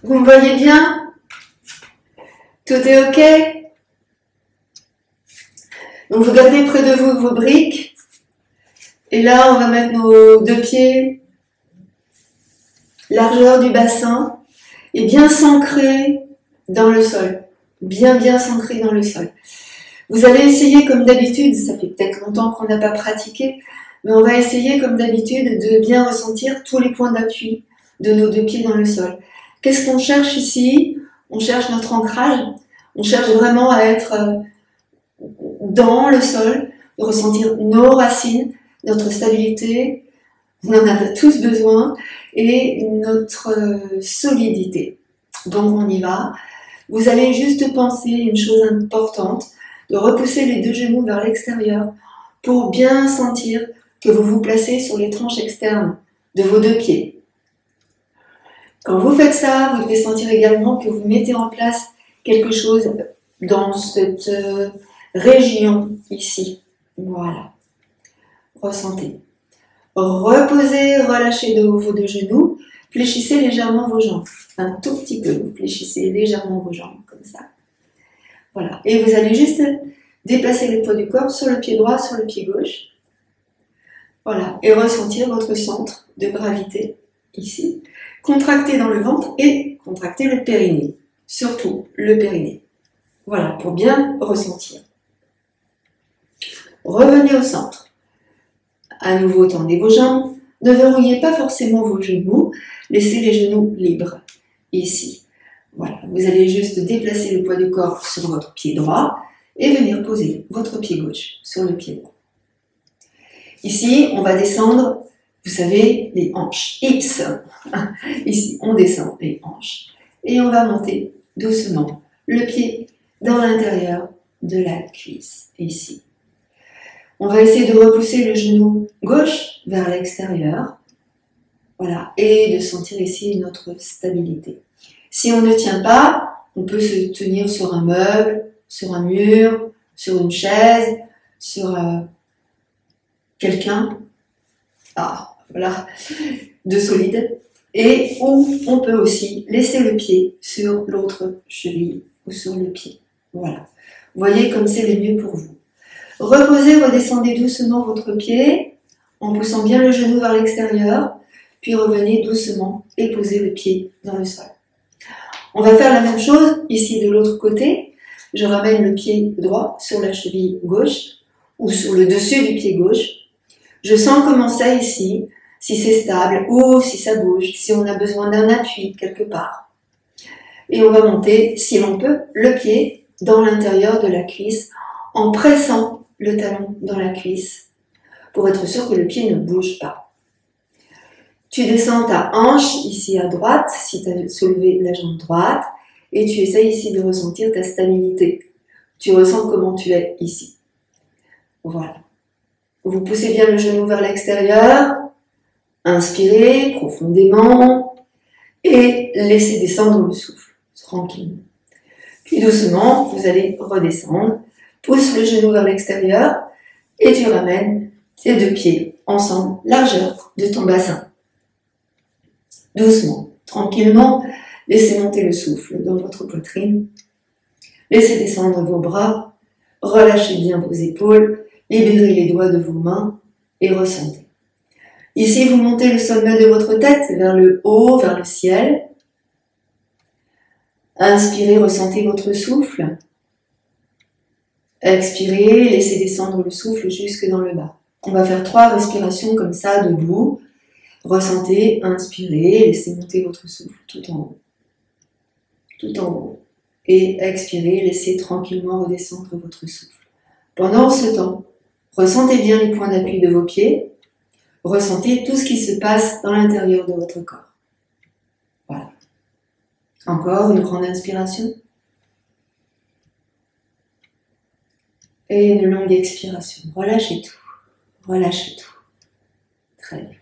Vous me voyez bien? Tout est OK? Donc vous gardez près de vous vos briques. Et là, on va mettre nos deux pieds, largeur du bassin, et bien s'ancrer dans le sol. Bien s'ancrer dans le sol. Vous allez essayer comme d'habitude, ça fait peut-être longtemps qu'on n'a pas pratiqué, mais on va essayer comme d'habitude de bien ressentir tous les points d'appui de nos deux pieds dans le sol. Qu'est-ce qu'on cherche ici? On cherche notre ancrage, on cherche vraiment à être dans le sol, de ressentir nos racines, notre stabilité, on en a tous besoin, et notre solidité. Donc on y va. Vous allez juste penser une chose importante, de repousser les deux genoux vers l'extérieur pour bien sentir que vous vous placez sur les tranches externes de vos deux pieds. Quand vous faites ça, vous devez sentir également que vous mettez en place quelque chose dans cette région ici. Voilà. Ressentez. Reposez, relâchez vos deux genoux. Fléchissez légèrement vos jambes. Un tout petit peu. Vous fléchissez légèrement vos jambes, comme ça. Voilà. Et vous allez juste déplacer le poids du corps sur le pied droit, sur le pied gauche. Voilà. Et ressentir votre centre de gravité, ici. Contractez dans le ventre et contractez le périnée. Surtout le périnée. Voilà, pour bien ressentir. Revenez au centre. À nouveau, tendez vos jambes. Ne verrouillez pas forcément vos genoux. Laissez les genoux libres. Ici. Voilà. Vous allez juste déplacer le poids du corps sur votre pied droit et venir poser votre pied gauche sur le pied droit. Ici, on va descendre, vous savez, les hanches. Hips. Ici, on descend les hanches. Et on va monter doucement le pied dans l'intérieur de la cuisse. Ici. On va essayer de repousser le genou gauche vers l'extérieur. Voilà. Et de sentir ici notre stabilité. Si on ne tient pas, on peut se tenir sur un meuble, sur un mur, sur une chaise, sur quelqu'un. Ah, voilà. De solide. Et ou on peut aussi laisser le pied sur l'autre cheville ou sur le pied. Voilà. Vous voyez comme c'est le mieux pour vous. Reposez, redescendez doucement votre pied en poussant bien le genou vers l'extérieur, puis revenez doucement et posez le pied dans le sol. On va faire la même chose ici de l'autre côté. Je ramène le pied droit sur la cheville gauche ou sur le dessus du pied gauche. Je sens comment c'est ici, si c'est stable ou si ça bouge, si on a besoin d'un appui quelque part. Et on va monter, si l'on peut, le pied dans l'intérieur de la cuisse en pressant le talon dans la cuisse pour être sûr que le pied ne bouge pas. Tu descends ta hanche ici à droite si tu as soulevé la jambe droite et tu essayes ici de ressentir ta stabilité. Tu ressens comment tu es ici. Voilà. Vous poussez bien le genou vers l'extérieur, inspirez profondément et laissez descendre le souffle tranquillement. Puis doucement, vous allez redescendre. Pousse le genou vers l'extérieur et tu ramènes tes deux pieds ensemble, largeur de ton bassin. Doucement, tranquillement, laissez monter le souffle dans votre poitrine. Laissez descendre vos bras, relâchez bien vos épaules, libérez les doigts de vos mains et ressentez. Ici, vous montez le sommet de votre tête vers le haut, vers le ciel. Inspirez, ressentez votre souffle. Expirez, laissez descendre le souffle jusque dans le bas. On va faire 3 respirations comme ça, debout. Ressentez, inspirez, laissez monter votre souffle tout en haut. Tout en haut. Et expirez, laissez tranquillement redescendre votre souffle. Pendant ce temps, ressentez bien les points d'appui de vos pieds. Ressentez tout ce qui se passe dans l'intérieur de votre corps. Voilà. Encore une grande inspiration. Et une longue expiration. Relâchez tout. Relâchez tout. Très bien.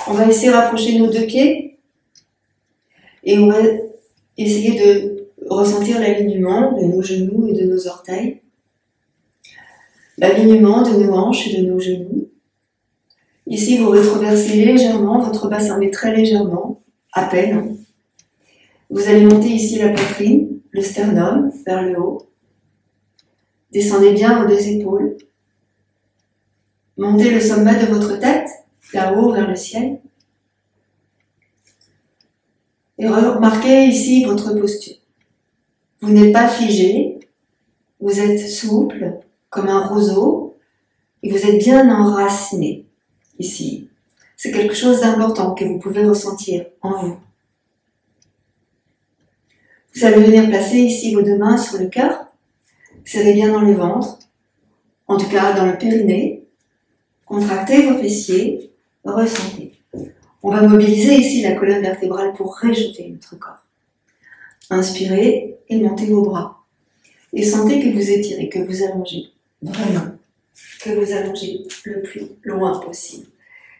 On va essayer de rapprocher nos deux pieds. Et on va essayer de ressentir l'alignement de nos genoux et de nos orteils. L'alignement de nos hanches et de nos genoux. Ici, vous rétroversez légèrement votre bassin, mais très légèrement, à peine. Vous allez monter ici la poitrine, le sternum vers le haut. Descendez bien vos deux épaules. Montez le sommet de votre tête, là-haut vers le ciel. Et remarquez ici votre posture. Vous n'êtes pas figé, vous êtes souple comme un roseau et vous êtes bien enraciné ici. C'est quelque chose d'important que vous pouvez ressentir en vous. Vous allez venir placer ici vos deux mains sur le cœur, serrez bien dans le ventre, en tout cas dans le périnée, contractez vos fessiers, ressentez. On va mobiliser ici la colonne vertébrale pour réchauffer notre corps. Inspirez et montez vos bras. Et sentez que vous étirez, que vous allongez, vraiment, que vous allongez le plus loin possible.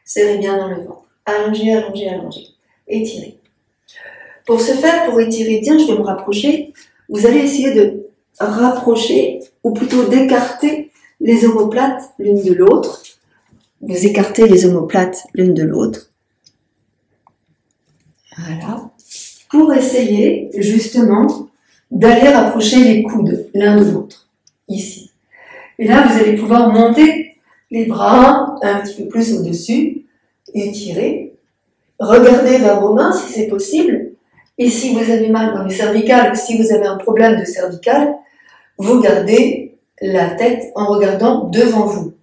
Serrez bien dans le ventre. Allongez, allongez, allongez. Étirez. Pour ce faire, pour étirer bien, je vais me rapprocher. Vous allez essayer de rapprocher, ou plutôt d'écarter les omoplates l'une de l'autre. Vous écartez les omoplates l'une de l'autre. Voilà. Pour essayer, justement, d'aller rapprocher les coudes l'un de l'autre. Ici. Et là, vous allez pouvoir monter les bras un petit peu plus au-dessus, étirer. Regardez vers vos mains si c'est possible. Et si vous avez mal dans les cervicales, ou si vous avez un problème de cervicale, vous gardez la tête en regardant devant vous.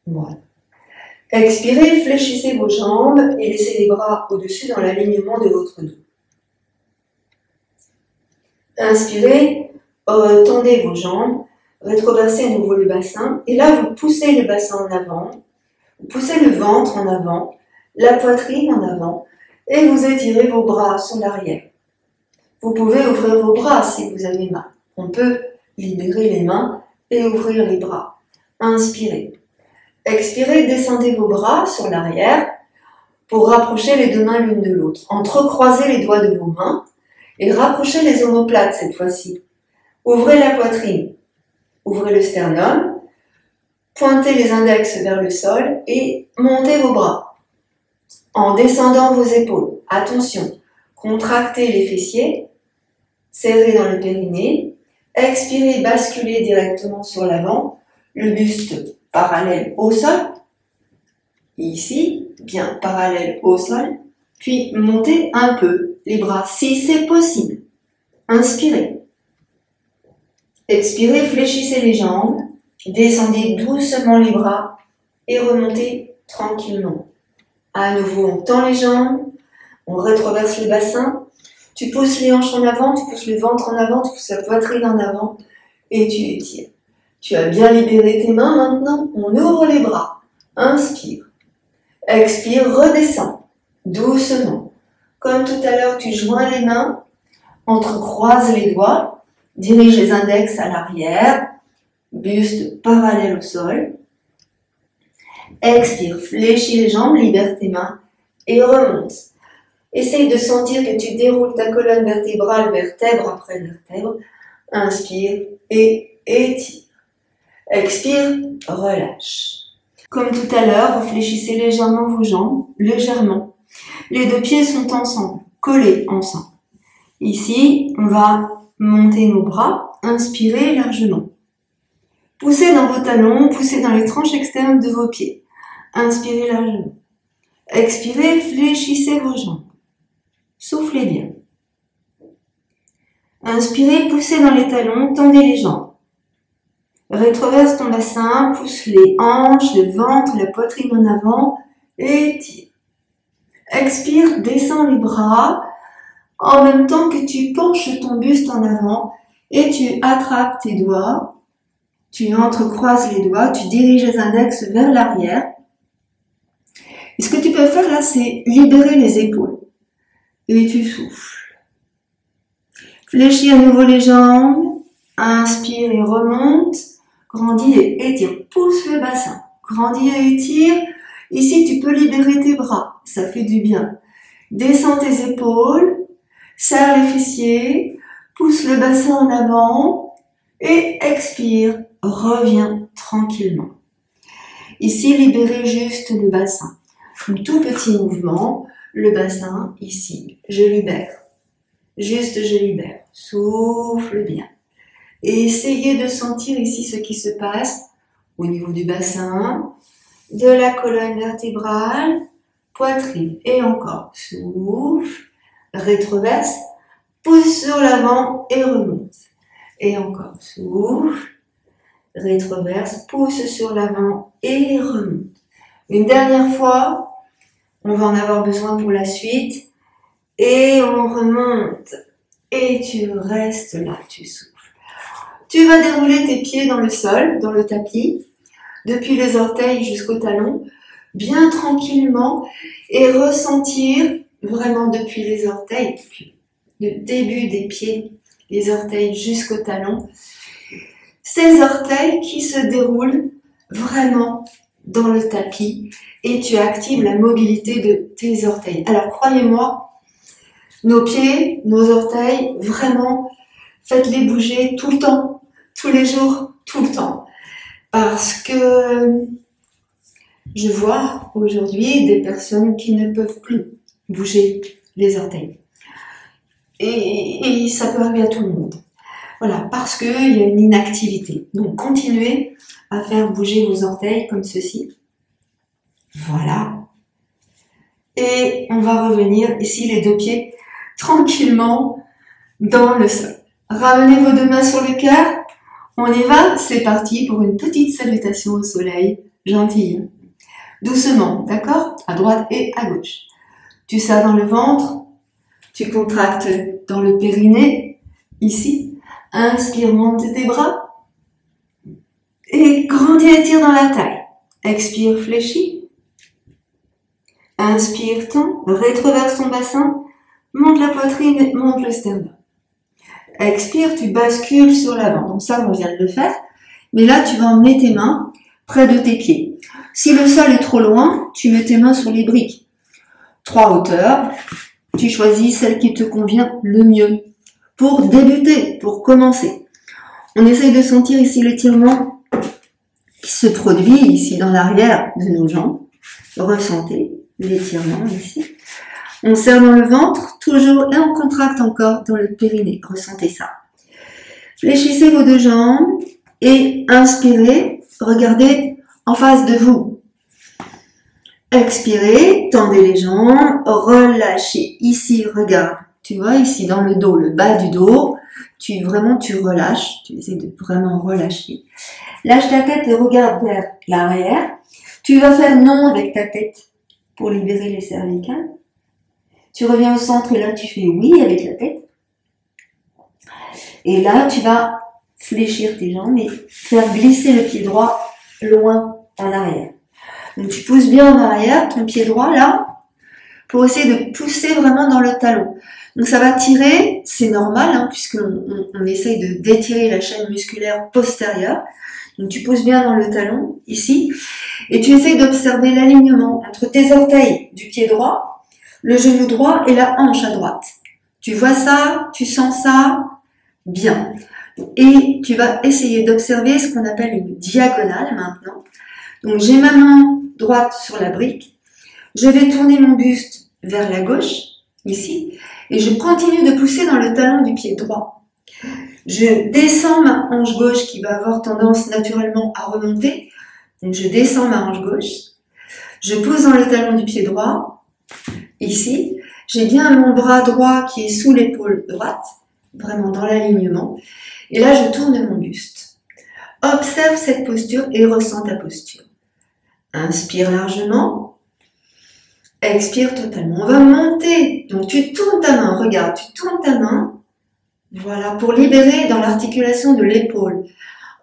Voilà. Expirez, fléchissez vos jambes et laissez les bras au-dessus dans l'alignement de votre dos. Inspirez, tendez vos jambes, rétroversez à nouveau le bassin et là vous poussez le bassin en avant, vous poussez le ventre en avant, la poitrine en avant et vous étirez vos bras sur l'arrière. Vous pouvez ouvrir vos bras si vous avez mal. On peut libérer les mains et ouvrir les bras. Inspirez. Expirez, descendez vos bras sur l'arrière pour rapprocher les deux mains l'une de l'autre. Entrecroisez les doigts de vos mains et rapprochez les omoplates cette fois-ci. Ouvrez la poitrine, ouvrez le sternum, pointez les index vers le sol et montez vos bras. En descendant vos épaules, attention, contractez les fessiers, serrez dans le périnée, expirez, basculez directement sur l'avant, le buste parallèle au sol, ici, bien parallèle au sol, puis montez un peu les bras si c'est possible. Inspirez. Expirez, fléchissez les jambes, descendez doucement les bras et remontez tranquillement. À nouveau, on tend les jambes, on rétroverse le bassin, tu pousses les hanches en avant, tu pousses le ventre en avant, tu pousses la poitrine en avant et tu étires. Tu as bien libéré tes mains maintenant, on ouvre les bras. Inspire. Expire, redescends, doucement. Comme tout à l'heure, tu joins les mains, entrecroise les doigts, dirige les index à l'arrière, buste parallèle au sol. Expire, fléchis les jambes, libère tes mains et remonte. Essaye de sentir que tu déroules ta colonne vertébrale vertèbre après vertèbre. Inspire et étire. Expire, relâche. Comme tout à l'heure, vous fléchissez légèrement vos jambes, légèrement. Les deux pieds sont ensemble, collés ensemble. Ici, on va monter nos bras, inspirez largement. Poussez dans vos talons, poussez dans les tranches externes de vos pieds. Inspirez largement. Expirez, fléchissez vos jambes. Soufflez bien. Inspirez, poussez dans les talons, tendez les jambes. Rétroverse ton bassin, pousse les hanches, le ventre, la poitrine en avant et tire. Expire, descends les bras en même temps que tu penches ton buste en avant et tu attrapes tes doigts. Tu entrecroises les doigts, tu diriges les index vers l'arrière. Et ce que tu peux faire là, c'est libérer les épaules. Et tu souffles. Fléchis à nouveau les jambes. Inspire et remonte. Grandis et étire. Pousse le bassin. Grandis et étire. Ici, tu peux libérer tes bras. Ça fait du bien. Descends tes épaules. Serre les fessiers. Pousse le bassin en avant. Et expire. Reviens tranquillement. Ici, libérez juste le bassin. Un tout petit mouvement. le bassin, ici, je libère. Juste je libère. Souffle bien. Et essayez de sentir ici ce qui se passe au niveau du bassin, de la colonne vertébrale, poitrine. Et encore. Souffle, rétroverse, pousse sur l'avant et remonte. Et encore. Souffle, rétroverse, pousse sur l'avant et remonte. Une dernière fois, on va en avoir besoin pour la suite. Et on remonte. Et tu restes là, tu souffles. Tu vas dérouler tes pieds dans le sol, dans le tapis, depuis les orteils jusqu'au talon, bien tranquillement, et ressentir vraiment depuis les orteils, depuis le début des pieds, les orteils jusqu'au talon, ces orteils qui se déroulent vraiment dans le tapis, et tu actives la mobilité de tes orteils. Alors croyez-moi, nos pieds, nos orteils, vraiment, faites-les bouger tout le temps, tous les jours, tout le temps. Parce que je vois aujourd'hui des personnes qui ne peuvent plus bouger les orteils. Et ça peut arriver à tout le monde. Voilà, parce qu'il y a une inactivité. Donc continuez à faire bouger vos orteils comme ceci. Voilà. Et on va revenir ici les deux pieds tranquillement dans le sol. Ramenez vos deux mains sur le cœur. On y va, c'est parti pour une petite salutation au soleil, gentille. Doucement, d'accord? À droite et à gauche. Tu serres dans le ventre, tu contractes dans le périnée, ici. Inspire, monte tes bras. Et grandis et étire dans la taille. Expire, fléchis. Inspire, tends, rétroverse ton bassin, monte la poitrine, monte le sternum. Expire, tu bascules sur l'avant. Donc ça, on vient de le faire. Mais là, tu vas emmener tes mains près de tes pieds. Si le sol est trop loin, tu mets tes mains sur les briques. 3 hauteurs. Tu choisis celle qui te convient le mieux. Pour débuter, pour commencer. On essaye de sentir ici l'étirement qui se produit ici dans l'arrière de nos jambes. Ressentez l'étirement ici. On serre dans le ventre, toujours, et on contracte encore dans le périnée. Ressentez ça. Fléchissez vos deux jambes et inspirez. Regardez en face de vous. Expirez, tendez les jambes, relâchez. Ici, regarde. Tu vois, ici, dans le dos, le bas du dos, tu relâches. Tu essaies de vraiment relâcher. Lâche ta tête et regarde vers l'arrière. Tu vas faire non avec ta tête pour libérer les cervicales. Tu reviens au centre et là, tu fais oui avec la tête. Et là, tu vas fléchir tes jambes et faire glisser le pied droit loin en arrière. Donc, tu pousses bien en arrière ton pied droit là pour essayer de pousser vraiment dans le talon. Donc, ça va tirer, c'est normal hein, puisqu'on essaye d'étirer la chaîne musculaire postérieure. Donc, tu pousses bien dans le talon ici et tu essayes d'observer l'alignement entre tes orteils du pied droit, le genou droit et la hanche à droite. Tu vois ça? Tu sens ça? Bien. Et tu vas essayer d'observer ce qu'on appelle une diagonale maintenant. Donc, j'ai ma main droite sur la brique. Je vais tourner mon buste vers la gauche, ici, et je continue de pousser dans le talon du pied droit. Je descends ma hanche gauche qui va avoir tendance naturellement à remonter. Donc, je descends ma hanche gauche. Je pousse dans le talon du pied droit. Ici, j'ai bien mon bras droit qui est sous l'épaule droite, vraiment dans l'alignement. Et là, je tourne mon buste. Observe cette posture et ressens ta posture. Inspire largement. Expire totalement. On va monter. Donc, tu tournes ta main. Regarde, tu tournes ta main. Voilà, pour libérer dans l'articulation de l'épaule.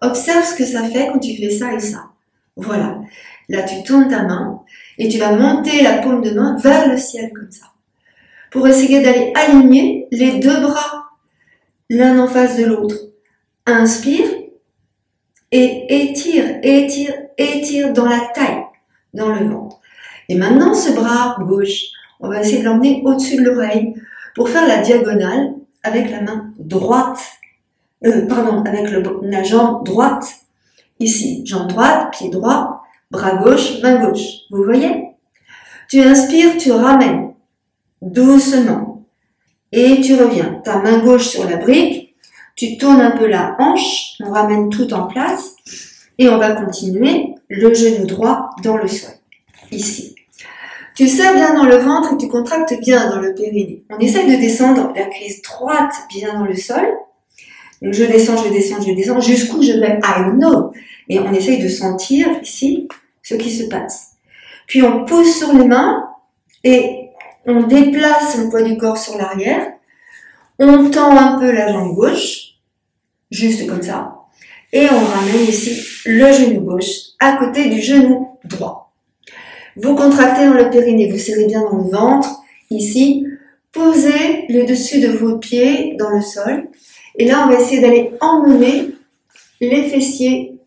Observe ce que ça fait quand tu fais ça et ça. Voilà. Là, tu tournes ta main et tu vas monter la paume de main vers le ciel comme ça. Pour essayer d'aller aligner les deux bras l'un en face de l'autre. Inspire et étire, étire, étire dans la taille, dans le ventre. Et maintenant, ce bras gauche, on va essayer de l'emmener au-dessus de l'oreille pour faire la diagonale avec la main droite. Avec la jambe droite. Ici, jambe droite, pied droit, bras gauche, main gauche. Vous voyez? Tu inspires, tu ramènes. doucement. Et tu reviens. Ta main gauche sur la brique, tu tournes un peu la hanche, on ramène tout en place et on va continuer le genou droit dans le sol, ici. Tu serres bien dans le ventre et tu contractes bien dans le périnée. On essaye de descendre la cuisse droite bien dans le sol. Donc je descends, jusqu'où je vais, I don't know. Et on essaye de sentir ici ce qui se passe. Puis on pose sur les mains et on déplace le poids du corps sur l'arrière. On tend un peu la jambe gauche, juste comme ça. Et on ramène ici le genou gauche à côté du genou droit. Vous contractez dans le périnée, vous serrez bien dans le ventre. Ici, posez le dessus de vos pieds dans le sol. Et là, on va essayer d'aller emmener les fessiers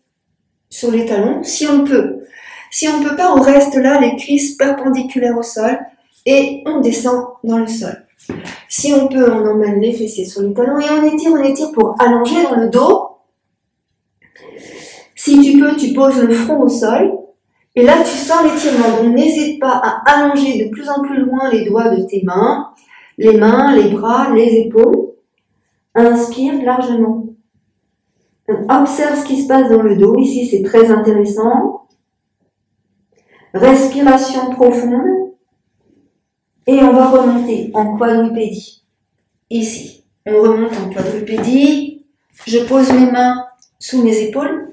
sur les talons, si on peut. Si on ne peut pas, on reste là, les cuisses perpendiculaires au sol, et on descend dans le sol. Si on peut, on emmène les fessiers sur les talons, et on étire pour allonger dans le dos. Si tu peux, tu poses le front au sol, et là, tu sens l'étirement. Donc, n'hésite pas à allonger de plus en plus loin les doigts de tes mains, les bras, les épaules. Inspire largement. Observe ce qui se passe dans le dos. Ici, c'est très intéressant. Respiration profonde. Et on va remonter en quadrupédie. Ici, on remonte en quadrupédie. Je pose mes mains sous mes épaules.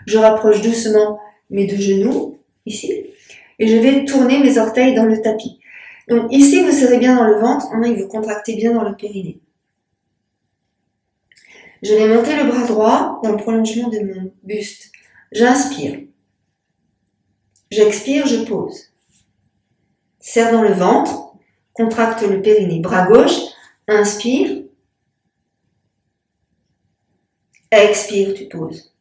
Je rapproche doucement mes deux genoux, ici. Et je vais tourner mes orteils dans le tapis. Donc ici, vous serrez bien dans le ventre. En main, vous contractez bien dans le périnée. Je vais monter le bras droit dans le prolongement de mon buste. J'inspire. J'expire, je pose. Serre dans le ventre. Contracte le périnée. Bras gauche. Inspire. Expire, tu poses.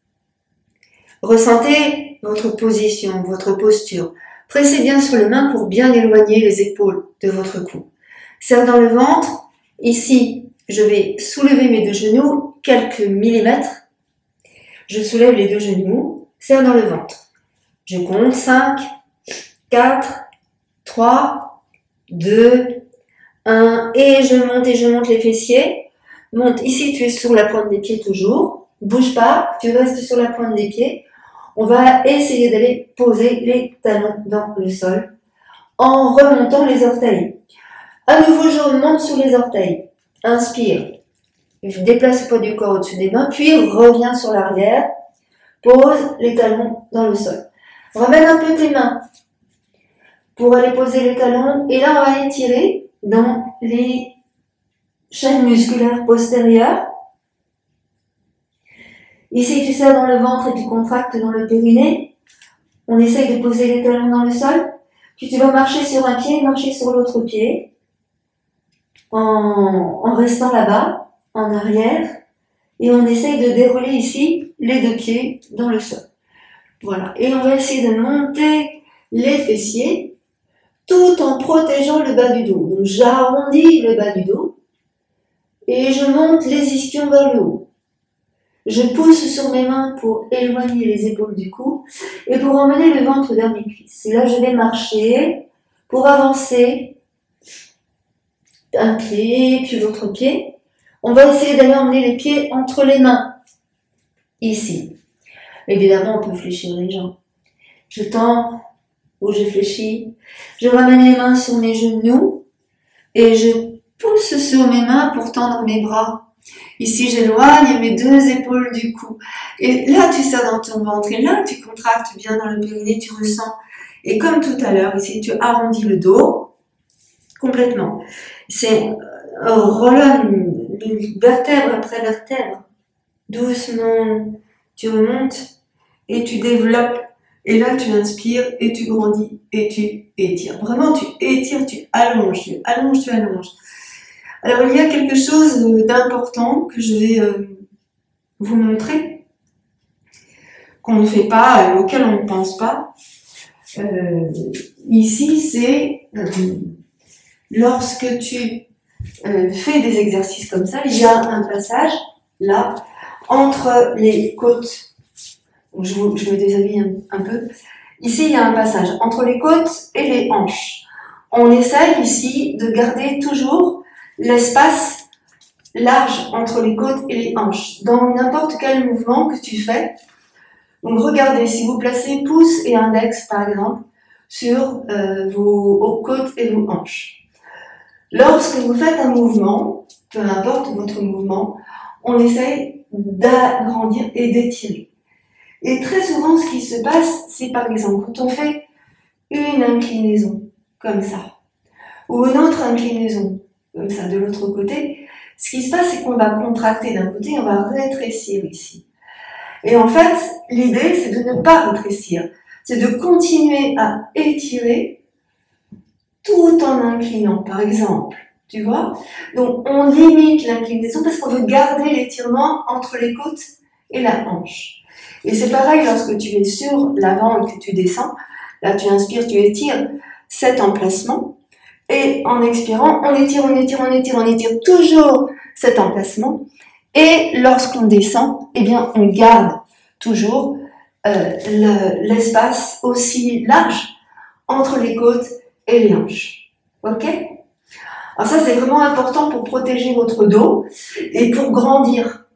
Ressentez votre position, votre posture. Pressez bien sur les mains pour bien éloigner les épaules de votre cou. Serre dans le ventre. Ici, je vais soulever mes deux genoux quelques millimètres. Je soulève les deux genoux. Serre dans le ventre. Je compte 5, 4, 3, 2, 1. Et je monte les fessiers. Monte. Ici, tu es sur la pointe des pieds toujours. Bouge pas. Tu restes sur la pointe des pieds. On va essayer d'aller poser les talons dans le sol en remontant les orteils. À nouveau, je remonte sur les orteils. Inspire. Je déplace le poids du corps au-dessus des mains, puis reviens sur l'arrière. Pose les talons dans le sol. Ramène un peu tes mains pour aller poser les talons. Et là, on va étirer dans les chaînes musculaires postérieures. Ici, tu serres dans le ventre et tu contractes dans le périnée. On essaye de poser les talons dans le sol. Puis tu vas marcher sur un pied, marcher sur l'autre pied. En restant là-bas, en arrière. Et on essaye de dérouler ici les deux pieds dans le sol. Voilà. Et on va essayer de monter les fessiers tout en protégeant le bas du dos. Donc j'arrondis le bas du dos et je monte les ischions vers le haut. Je pousse sur mes mains pour éloigner les épaules du cou et pour emmener le ventre vers mes cuisses. Et là, je vais marcher pour avancer un pied, puis l'autre pied. On va essayer d'aller emmener les pieds entre les mains, ici. Évidemment, on peut fléchir les jambes. Je tends ou je fléchis. Je ramène les mains sur mes genoux et je pousse sur mes mains pour tendre mes bras. Ici, j'éloigne mes deux épaules du cou. Et là, tu serres dans ton ventre. Et là, tu contractes bien dans le périnée, tu ressens. Et comme tout à l'heure, ici, tu arrondis le dos complètement. C'est relâche vertèbre après vertèbre. Doucement, tu remontes et tu développes. Et là, tu inspires et tu grandis et tu étires. Vraiment, tu étires, tu allonges, tu allonges, tu allonges. Alors, il y a quelque chose d'important que je vais vous montrer, qu'on ne fait pas, auquel on ne pense pas. Ici, c'est lorsque tu fais des exercices comme ça, il y a un passage, là, entre les côtes. Je me déshabille un peu. Ici, il y a un passage entre les côtes et les hanches. on essaye ici de garder toujours l'espace large entre les côtes et les hanches, dans n'importe quel mouvement que tu fais. Donc regardez, si vous placez pouce et index par exemple sur vos côtes et vos hanches. Lorsque vous faites un mouvement, peu importe votre mouvement, on essaye d'agrandir et d'étirer. Et très souvent, ce qui se passe, c'est par exemple quand on fait une inclinaison, comme ça, ou une autre inclinaison, comme ça, de l'autre côté, ce qui se passe, c'est qu'on va contracter d'un côté, on va rétrécir ici. Et en fait, l'idée, c'est de ne pas rétrécir, c'est de continuer à étirer tout en inclinant, par exemple. Tu vois? Donc, on limite l'inclinaison parce qu'on veut garder l'étirement entre les côtes et la hanche. Et c'est pareil lorsque tu es sur l'avant et que tu descends. Là, tu inspires, tu étires cet emplacement. Et en expirant, on étire, on étire, on étire, on étire toujours cet emplacement. Et lorsqu'on descend, eh bien, on garde toujours l'espace aussi large entre les côtes et les hanches. Ok? Alors ça, c'est vraiment important pour protéger votre dos et pour grandir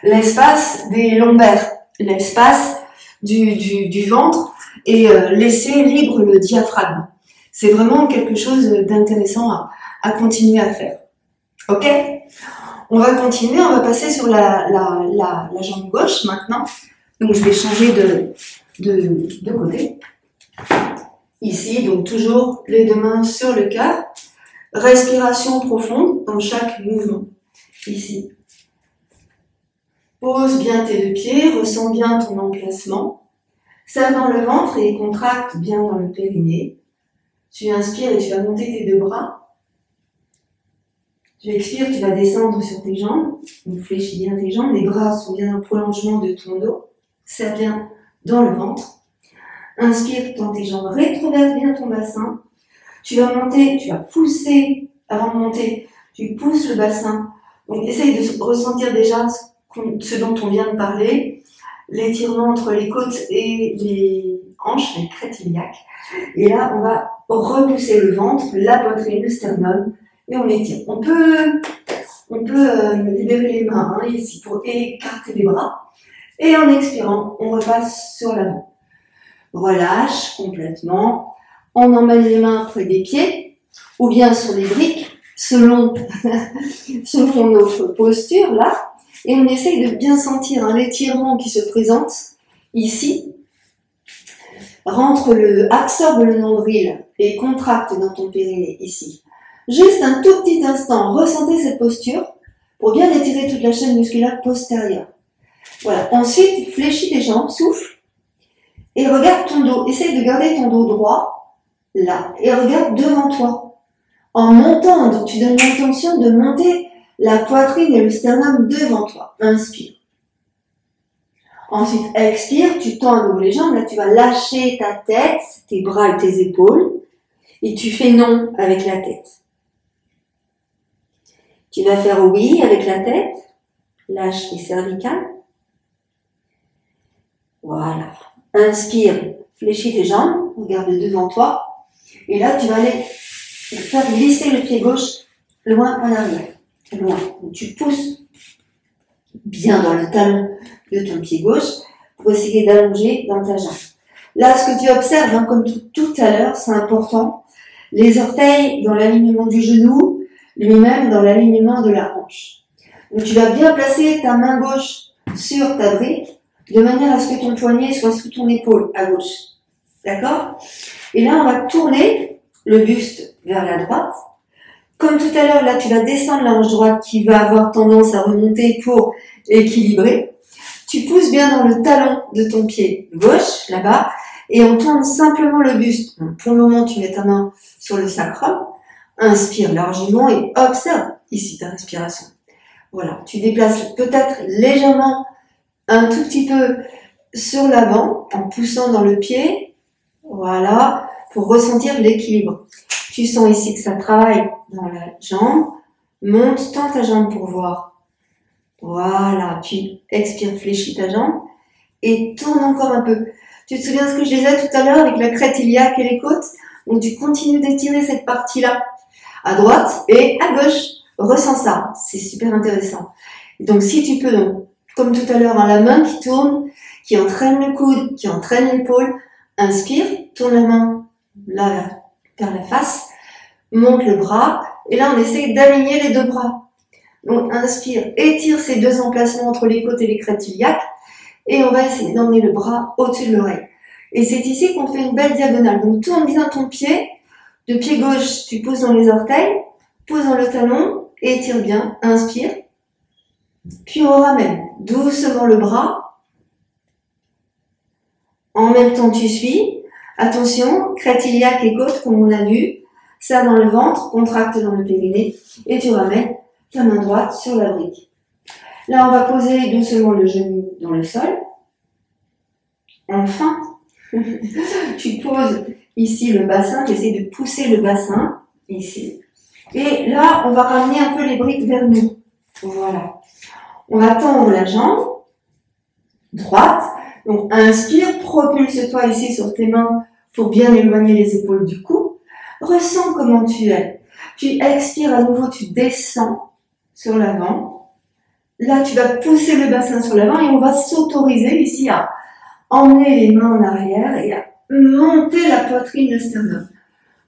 l'espace des lombaires, l'espace du ventre et laisser libre le diaphragme. C'est vraiment quelque chose d'intéressant à continuer à faire. Ok? On va continuer, on va passer sur la jambe gauche maintenant. Donc je vais changer de côté. Ici, donc toujours les deux mains sur le cœur. Respiration profonde dans chaque mouvement. Ici. Pose bien tes deux pieds, ressens bien ton emplacement. Serre dans le ventre et contracte bien dans le périnée. Tu inspires et tu vas monter tes deux bras. Tu expires, tu vas descendre sur tes jambes. Donc fléchis bien tes jambes. Les bras sont bien au prolongement de ton dos. Serre bien dans le ventre. Inspire, tends tes jambes, rétroverse bien ton bassin. Tu vas monter, tu vas pousser, avant de monter, tu pousses le bassin. Donc essaye de ressentir déjà ce dont on vient de parler, l'étirement entre les côtes et les hanches, les crêtes iliaques. Et là, on va repousser le ventre, la poitrine, le sternum, et on étire. On peut libérer les mains ici pour écarter les bras. Et en expirant, on repasse sur l'avant. Relâche complètement. On emmène les mains près des pieds ou bien sur les briques selon notre posture là. Et on essaye de bien sentir l'étirement qui se présente ici. Absorbe le nombril et contracte dans ton périnée ici. Juste un tout petit instant, ressentez cette posture pour bien étirer toute la chaîne musculaire postérieure. Voilà. Ensuite, fléchis tes jambes, souffle et regarde ton dos. Essaye de garder ton dos droit. Là, et regarde devant toi. En montant, donc tu donnes l'intention de monter la poitrine et le sternum devant toi. Inspire. Ensuite, expire, tu tends à nouveau les jambes. Là, tu vas lâcher ta tête, tes bras et tes épaules. Et tu fais non avec la tête. Tu vas faire oui avec la tête. Lâche les cervicales. Voilà. Inspire, fléchis tes jambes, regarde devant toi. Et là, tu vas aller faire glisser le pied gauche loin en arrière. Loin. Donc, tu pousses bien dans le talon de ton pied gauche pour essayer d'allonger dans ta jambe. Là, ce que tu observes, comme tout à l'heure, c'est important, les orteils dans l'alignement du genou, lui-même dans l'alignement de la hanche. Donc, tu vas bien placer ta main gauche sur ta brique de manière à ce que ton poignet soit sous ton épaule à gauche. D'accord? Et là, on va tourner le buste vers la droite. Comme tout à l'heure, là, tu vas descendre la hanche droite qui va avoir tendance à remonter pour équilibrer. Tu pousses bien dans le talon de ton pied gauche, là-bas, et on tourne simplement le buste. Donc, pour le moment, tu mets ta main sur le sacrum. Inspire largement et observe ici ta respiration. Voilà, tu déplaces peut-être légèrement un tout petit peu sur l'avant en poussant dans le pied. Voilà, pour ressentir l'équilibre. Tu sens ici que ça travaille dans la jambe. Monte, tends ta jambe pour voir. Voilà, puis expire, fléchis ta jambe et tourne encore un peu. Tu te souviens de ce que je disais tout à l'heure avec la crête iliaque et les côtes? Donc tu continues d'étirer cette partie-là, à droite et à gauche. Ressens ça, c'est super intéressant. Donc si tu peux, donc, comme tout à l'heure, la main qui tourne, qui entraîne le coude, qui entraîne l'épaule, inspire, tourne la main là vers la face, monte le bras, et là on essaie d'aligner les deux bras. Donc inspire, étire ces deux emplacements entre les côtes et les crêtes iliaques, et on va essayer d'emmener le bras au-dessus de l'oreille. Et c'est ici qu'on fait une belle diagonale. Donc tourne bien ton pied, de pied gauche tu pousses dans les orteils, pose dans le talon, et étire bien, inspire, puis on ramène doucement le bras, en même temps tu suis, attention, crête iliaque et côte comme on a vu, serre dans le ventre, contracte dans le périnée, et tu ramènes ta main droite sur la brique. Là on va poser doucement le genou dans le sol, enfin, tu poses ici le bassin, tu essaies de pousser le bassin, ici, et là on va ramener un peu les briques vers nous, voilà. On va tendre la jambe droite. Donc, inspire, propulse-toi ici sur tes mains pour bien éloigner les épaules du cou. Ressens comment tu es. Puis expire à nouveau, tu descends sur l'avant. Là, tu vas pousser le bassin sur l'avant et on va s'autoriser ici à emmener les mains en arrière et à monter la poitrine, le sternum.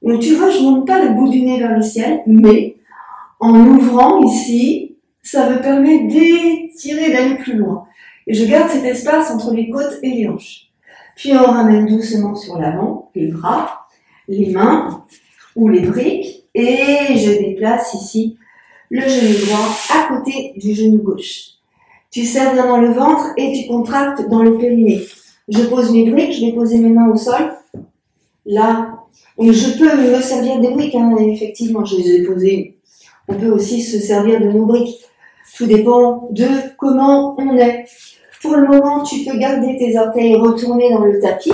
Donc, tu vois, je ne monte pas le bout du nez vers le ciel, mais en ouvrant ici, ça me permet d'étirer, d'aller plus loin. Et je garde cet espace entre les côtes et les hanches. Puis on ramène doucement sur l'avant, les bras, les mains ou les briques. Et je déplace ici le genou droit à côté du genou gauche. Tu serres bien dans le ventre et tu contractes dans le périnée. Je pose mes briques, je vais poser mes mains au sol. Là, je peux me servir des briques, hein, effectivement, je les ai posées. On peut aussi se servir de nos briques. Tout dépend de comment on est. Pour le moment, tu peux garder tes orteils retournés dans le tapis.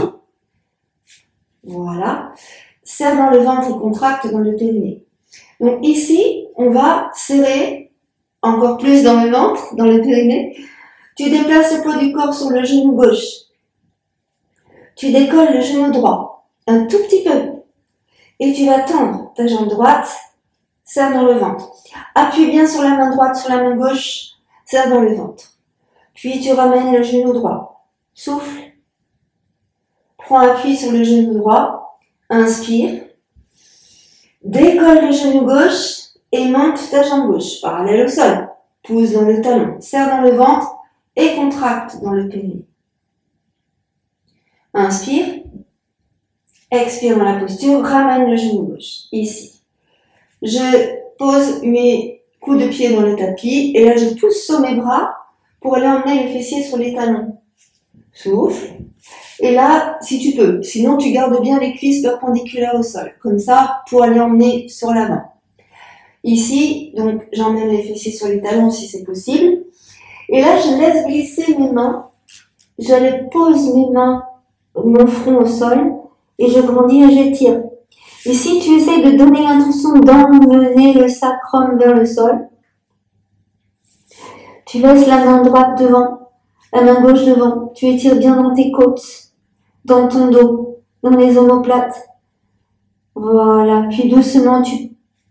Voilà. Serre dans le ventre et contracte dans le périnée. Donc ici, on va serrer encore plus dans le ventre, dans le périnée. Tu déplaces le poids du corps sur le genou gauche. Tu décolles le genou droit, un tout petit peu. Et tu vas tendre ta jambe droite, serre dans le ventre. Appuie bien sur la main droite, sur la main gauche, serre dans le ventre. Puis tu ramènes le genou droit. Souffle. Prends appui sur le genou droit. Inspire. Décolle le genou gauche et monte ta jambe gauche, parallèle au sol. Pousse dans le talon, serre dans le ventre et contracte dans le périnée. Inspire. Expire dans la posture, ramène le genou gauche, ici. Je pose mes coups de pied dans le tapis et là je pousse sur mes bras pour aller emmener les fessiers sur les talons. Souffle. Et là, si tu peux, sinon tu gardes bien les cuisses perpendiculaires au sol, comme ça, pour aller emmener sur l'avant. Ici, donc j'emmène les fessiers sur les talons si c'est possible. Et là, je laisse glisser mes mains. Je les pose mes mains, mon front au sol, et je grandis et j'étire. Ici, tu essaies de donner l'intention d'emmener le sacrum vers le sol. Tu laisses la main droite devant, la main gauche devant. Tu étires bien dans tes côtes, dans ton dos, dans les omoplates. Voilà. Puis doucement,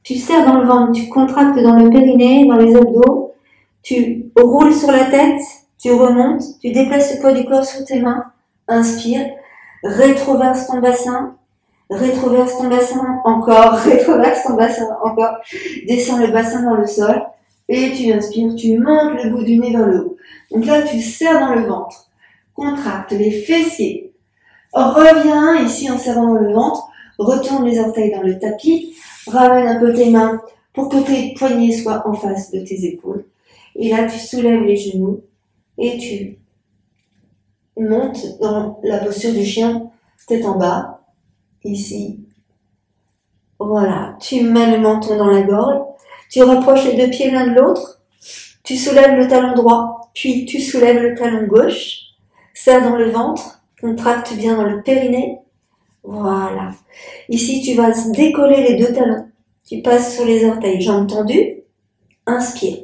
tu serres dans le ventre, tu contractes dans le périnée, dans les abdos. Tu roules sur la tête, tu remontes, tu déplaces le poids du corps sur tes mains. Inspire, rétroverse ton bassin. Rétroverse ton bassin, encore, rétroverse ton bassin, encore, descends le bassin dans le sol, et tu inspires, tu montes le bout du nez vers le haut. Donc là, tu serres dans le ventre, contracte les fessiers, reviens ici en serrant dans le ventre, retourne les orteils dans le tapis, ramène un peu tes mains pour que tes poignets soient en face de tes épaules. Et là, tu soulèves les genoux, et tu montes dans la posture du chien, tête en bas, ici, voilà, tu mets le menton dans la gorge, tu rapproches les deux pieds l'un de l'autre, tu soulèves le talon droit, puis tu soulèves le talon gauche, serre dans le ventre, contracte bien dans le périnée, voilà. Ici, tu vas décoller les deux talons, tu passes sur les orteils, jambes tendues, inspire.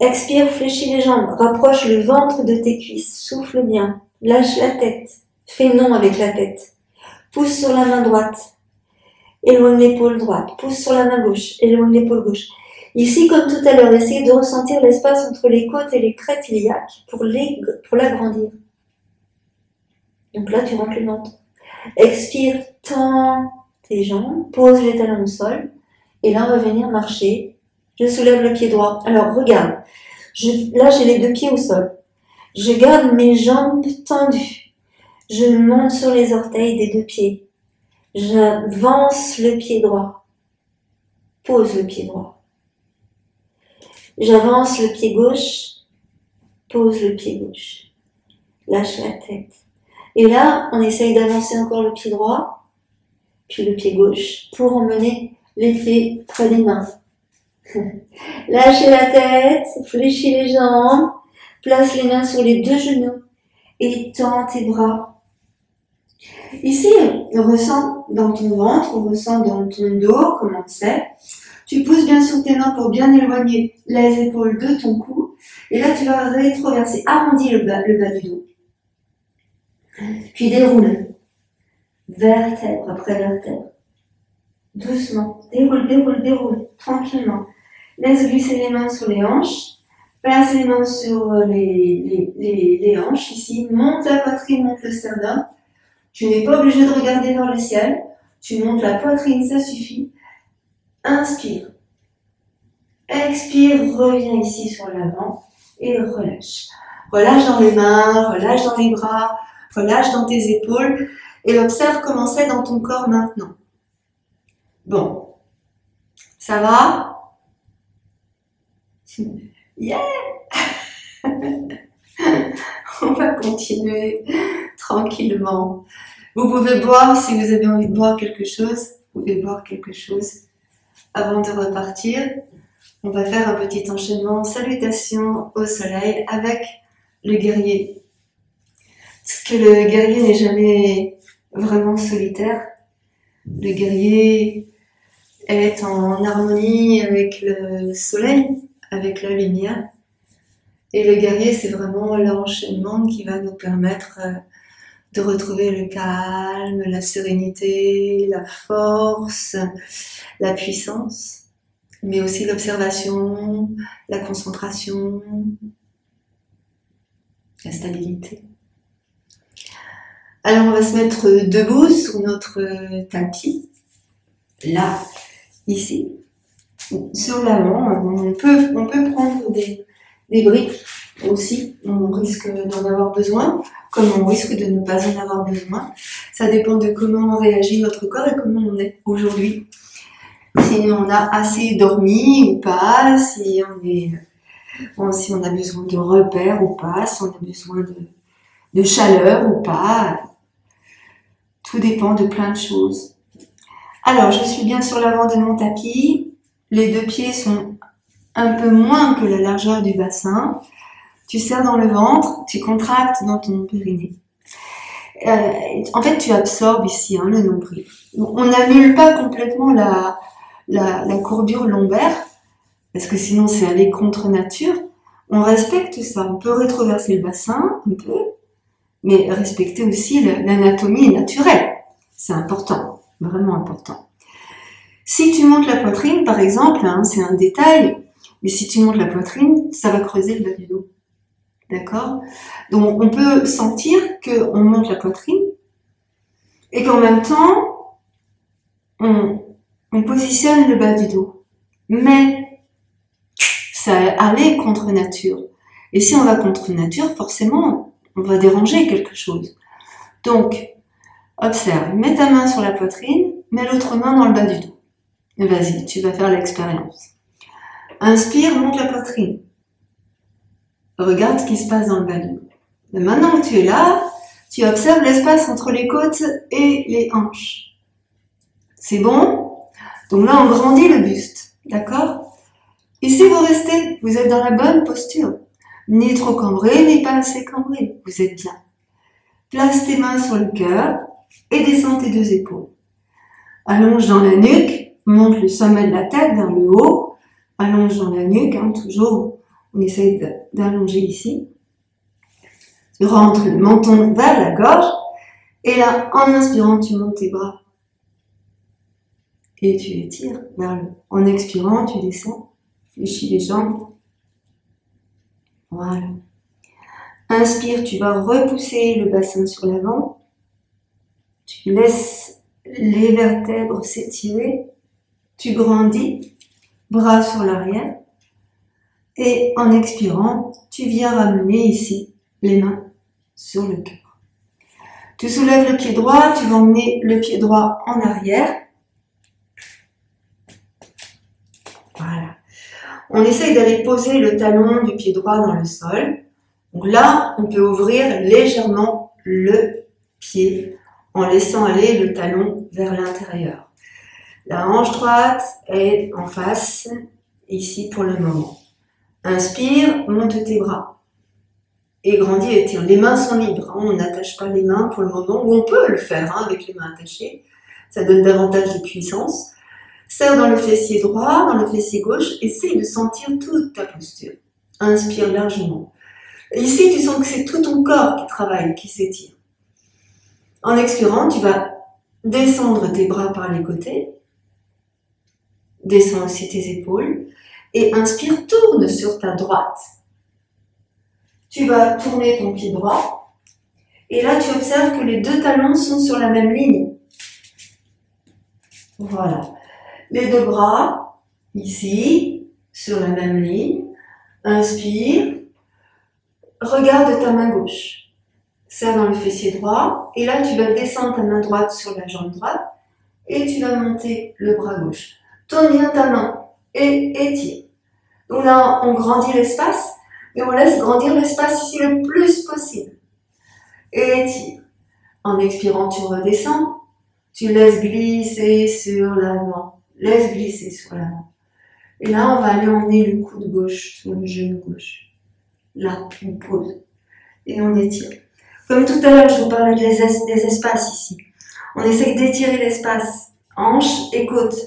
Expire, fléchis les jambes, rapproche le ventre de tes cuisses, souffle bien, lâche la tête, fais non avec la tête. pousse sur la main droite, éloigne l'épaule droite, pousse sur la main gauche, éloigne l'épaule gauche. Ici, comme tout à l'heure, essayez de ressentir l'espace entre les côtes et les crêtes iliaques pour l'agrandir. Donc là, tu rentres le ventre. Expire, tends tes jambes, pose les talons au sol. Et là, on va venir marcher. Je soulève le pied droit. Alors, regarde. Là, j'ai les deux pieds au sol. Je garde mes jambes tendues. Je monte sur les orteils des deux pieds. J'avance le pied droit. Pose le pied droit. J'avance le pied gauche. Pose le pied gauche. Lâche la tête. Et là, on essaye d'avancer encore le pied droit, puis le pied gauche, pour emmener les pieds près des mains. Lâchez la tête, fléchis les jambes, place les mains sur les deux genoux et tends tes bras. Ici, on ressent dans ton ventre, on ressent dans ton dos, comment c'est. Tu pousses bien sur tes mains pour bien éloigner les épaules de ton cou. Et là, tu vas rétroverser, arrondir le bas du dos. Puis déroule, vertèbre après vertèbre, doucement, déroule, déroule, déroule, tranquillement. Laisse glisser les mains sur les hanches, place les mains sur les hanches ici, monte la poitrine, monte le sternum. Tu n'es pas obligé de regarder vers le ciel, tu montes la poitrine, ça suffit. Inspire, expire, reviens ici sur l'avant et relâche. Relâche dans les mains, relâche dans les bras, relâche dans tes épaules et observe comment c'est dans ton corps maintenant. Bon, ça va? Yeah! On va continuer tranquillement. Vous pouvez boire si vous avez envie de boire quelque chose. Vous pouvez boire quelque chose avant de repartir. On va faire un petit enchaînement salutations au soleil avec le guerrier. Parce que le guerrier n'est jamais vraiment solitaire. Le guerrier est en harmonie avec le soleil, avec la lumière. Et le guerrier, c'est vraiment l'enchaînement qui va nous permettre de retrouver le calme, la sérénité, la force, la puissance, mais aussi l'observation, la concentration, la stabilité. Alors on va se mettre debout sur notre tapis, là, ici, sur l'avant. On peut prendre des briques aussi, on risque d'en avoir besoin, comme on risque de ne pas en avoir besoin. Ça dépend de comment réagit notre corps et comment on est aujourd'hui. Si on a assez dormi ou pas, si on a besoin de repères ou pas, si on a besoin de chaleur ou pas. Tout dépend de plein de choses. Alors, je suis bien sur l'avant de mon tapis. Les deux pieds sont un peu moins que la largeur du bassin. Tu serres dans le ventre, tu contractes dans ton périnée. En fait, tu absorbes ici le nombril. On n'annule pas complètement la courbure lombaire, parce que sinon c'est aller contre nature. On respecte ça. On peut rétroverser le bassin, un peu, mais respecter aussi l'anatomie naturelle. C'est important, vraiment important. Si tu montes la poitrine, par exemple, c'est un détail, mais si tu montes la poitrine, ça va creuser le bas du dos. D'accord? Donc, on peut sentir qu'on monte la poitrine et qu'en même temps, on positionne le bas du dos. Mais ça allait contre nature. Et si on va contre nature, forcément, on va déranger quelque chose. Donc, observe, mets ta main sur la poitrine, mets l'autre main dans le bas du dos. Et vas-y, tu vas faire l'expérience. Inspire, monte la poitrine. Regarde ce qui se passe dans le bas du dos. Et maintenant que tu es là, tu observes l'espace entre les côtes et les hanches. C'est bon? Donc là, on grandit le buste. D'accord? Ici, vous restez, vous êtes dans la bonne posture. Ni trop cambré, ni pas assez cambré. Vous êtes bien. Place tes mains sur le cœur et descends tes deux épaules. Allonge dans la nuque, monte le sommet de la tête vers le haut. Allonge dans la nuque, toujours, on essaye d'allonger ici. Rentre le menton vers la gorge Et là, en inspirant, tu montes tes bras. Et tu étires vers le haut. En expirant, tu descends. Fléchis les jambes. Voilà. Inspire, tu vas repousser le bassin sur l'avant. Tu laisses les vertèbres s'étirer. Tu grandis. Bras sur l'arrière. Et en expirant, tu viens ramener ici les mains sur le cœur. Tu soulèves le pied droit, tu vas emmener le pied droit en arrière. Voilà. On essaye d'aller poser le talon du pied droit dans le sol. Donc là, on peut ouvrir légèrement le pied en laissant aller le talon vers l'intérieur. La hanche droite est en face, ici pour le moment. Inspire, monte tes bras. Et grandis et étire. Les mains sont libres. On n'attache pas les mains pour le moment, ou on peut le faire avec les mains attachées. Ça donne davantage de puissance. Serre dans le fessier droit, dans le fessier gauche. Essaye de sentir toute ta posture. Inspire largement. Ici, tu sens que c'est tout ton corps qui travaille, qui s'étire. En expirant, tu vas descendre tes bras par les côtés. Descends aussi tes épaules. Et inspire, tourne sur ta droite. Tu vas tourner ton pied droit. Et là, tu observes que les deux talons sont sur la même ligne. Voilà. Les deux bras, ici, sur la même ligne. Inspire. Regarde ta main gauche. Serre dans le fessier droit. Et là, tu vas descendre ta main droite sur la jambe droite. Et tu vas monter le bras gauche. Tourne bien ta main. Et étire. Donc là, on grandit l'espace. Et on laisse grandir l'espace ici le plus possible. Et étire. En expirant, tu redescends. Tu laisses glisser sur l'avant. Laisse glisser sur l'avant. Et là, on va aller emmener le coude gauche sur le genou gauche. Là, on pose. Et on étire. Comme tout à l'heure, je vous parlais des espaces ici. On essaye d'étirer l'espace. Hanche et côte.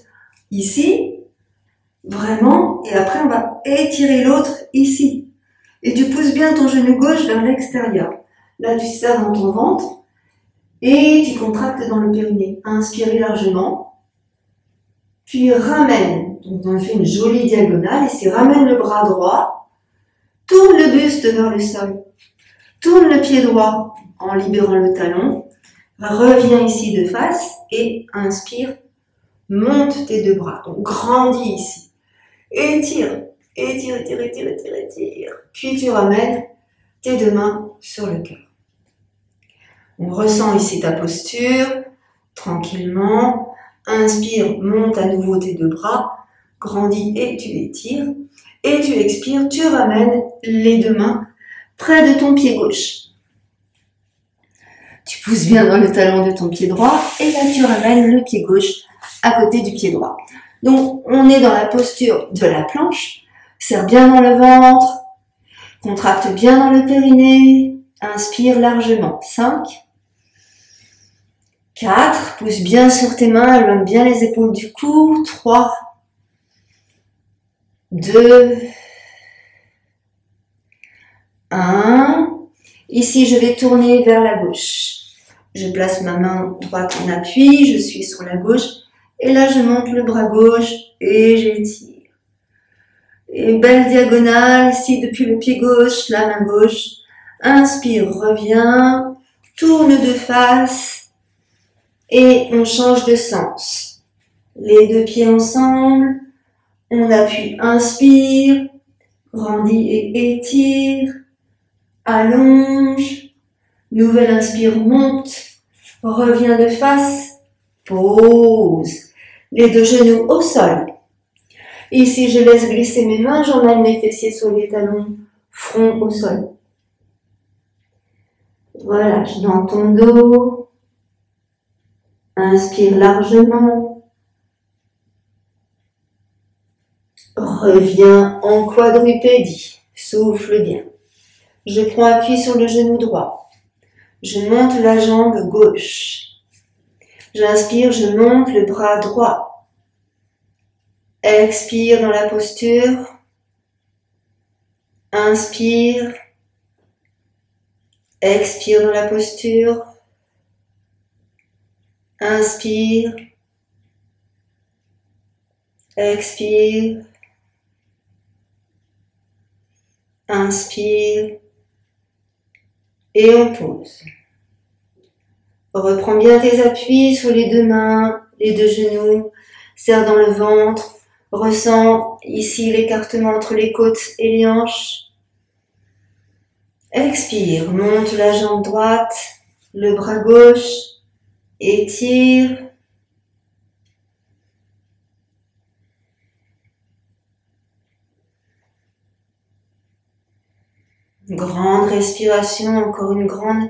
Ici, vraiment. Et après, on va étirer l'autre ici. Et tu pousses bien ton genou gauche vers l'extérieur. Là, tu serres dans ton ventre et tu contractes dans le périnée. Inspirez largement. Puis ramène. Donc, on fait une jolie diagonale. Ici, ramène le bras droit. Tourne le buste vers le sol. Tourne le pied droit en libérant le talon. Reviens ici de face et inspire. Monte tes deux bras. Donc, grandis ici. Étire. Étire, étire, étire, étire, étire. Puis tu ramènes tes deux mains sur le cœur. On ressent ici ta posture, tranquillement. Inspire, monte à nouveau tes deux bras. Grandis et tu étires. Et tu expires, tu ramènes les deux mains près de ton pied gauche. Tu pousses bien dans le talon de ton pied droit. Et là, tu ramènes le pied gauche à côté du pied droit. Donc, on est dans la posture de la planche. Serre bien dans le ventre, contracte bien dans le périnée, inspire largement. 5, 4, pousse bien sur tes mains, éloigne bien les épaules du cou. 3, 2, 1. Ici, je vais tourner vers la gauche. Je place ma main droite en appui, je suis sur la gauche. Et là, je monte le bras gauche et j'étire. Et belle diagonale ici depuis le pied gauche, la main gauche. Inspire, reviens, tourne de face et on change de sens. Les deux pieds ensemble, on appuie, inspire, grandis et étire, allonge, nouvelle inspire, monte, reviens de face, pose, les deux genoux au sol. Ici, je laisse glisser mes mains, j'emmène mes fessiers sur les talons, front au sol. Relâche dans ton dos. Inspire largement. Reviens en quadrupédie. Souffle bien. Je prends appui sur le genou droit. Je monte la jambe gauche. J'inspire, je monte le bras droit. Expire dans la posture. Inspire. Expire dans la posture. Inspire. Expire. Inspire. Et on pose. Reprends bien tes appuis sur les deux mains, les deux genoux. Serre dans le ventre. Ressens ici l'écartement entre les côtes et les hanches. Expire, monte la jambe droite, le bras gauche, étire. Grande respiration, encore une grande.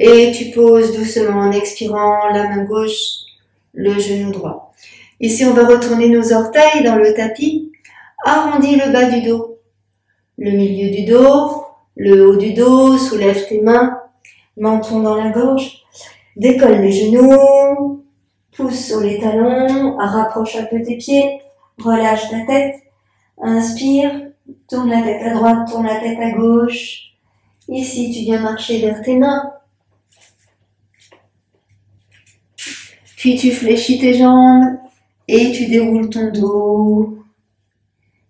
Et tu poses doucement en expirant la main gauche, le genou droit. Ici, on va retourner nos orteils dans le tapis. Arrondis le bas du dos, le milieu du dos, le haut du dos. Soulève tes mains, menton dans la gorge. Décolle les genoux, pousse sur les talons, rapproche un peu tes pieds, relâche la tête. Inspire, tourne la tête à droite, tourne la tête à gauche. Ici, tu viens marcher vers tes mains. Puis tu fléchis tes jambes et tu déroules ton dos.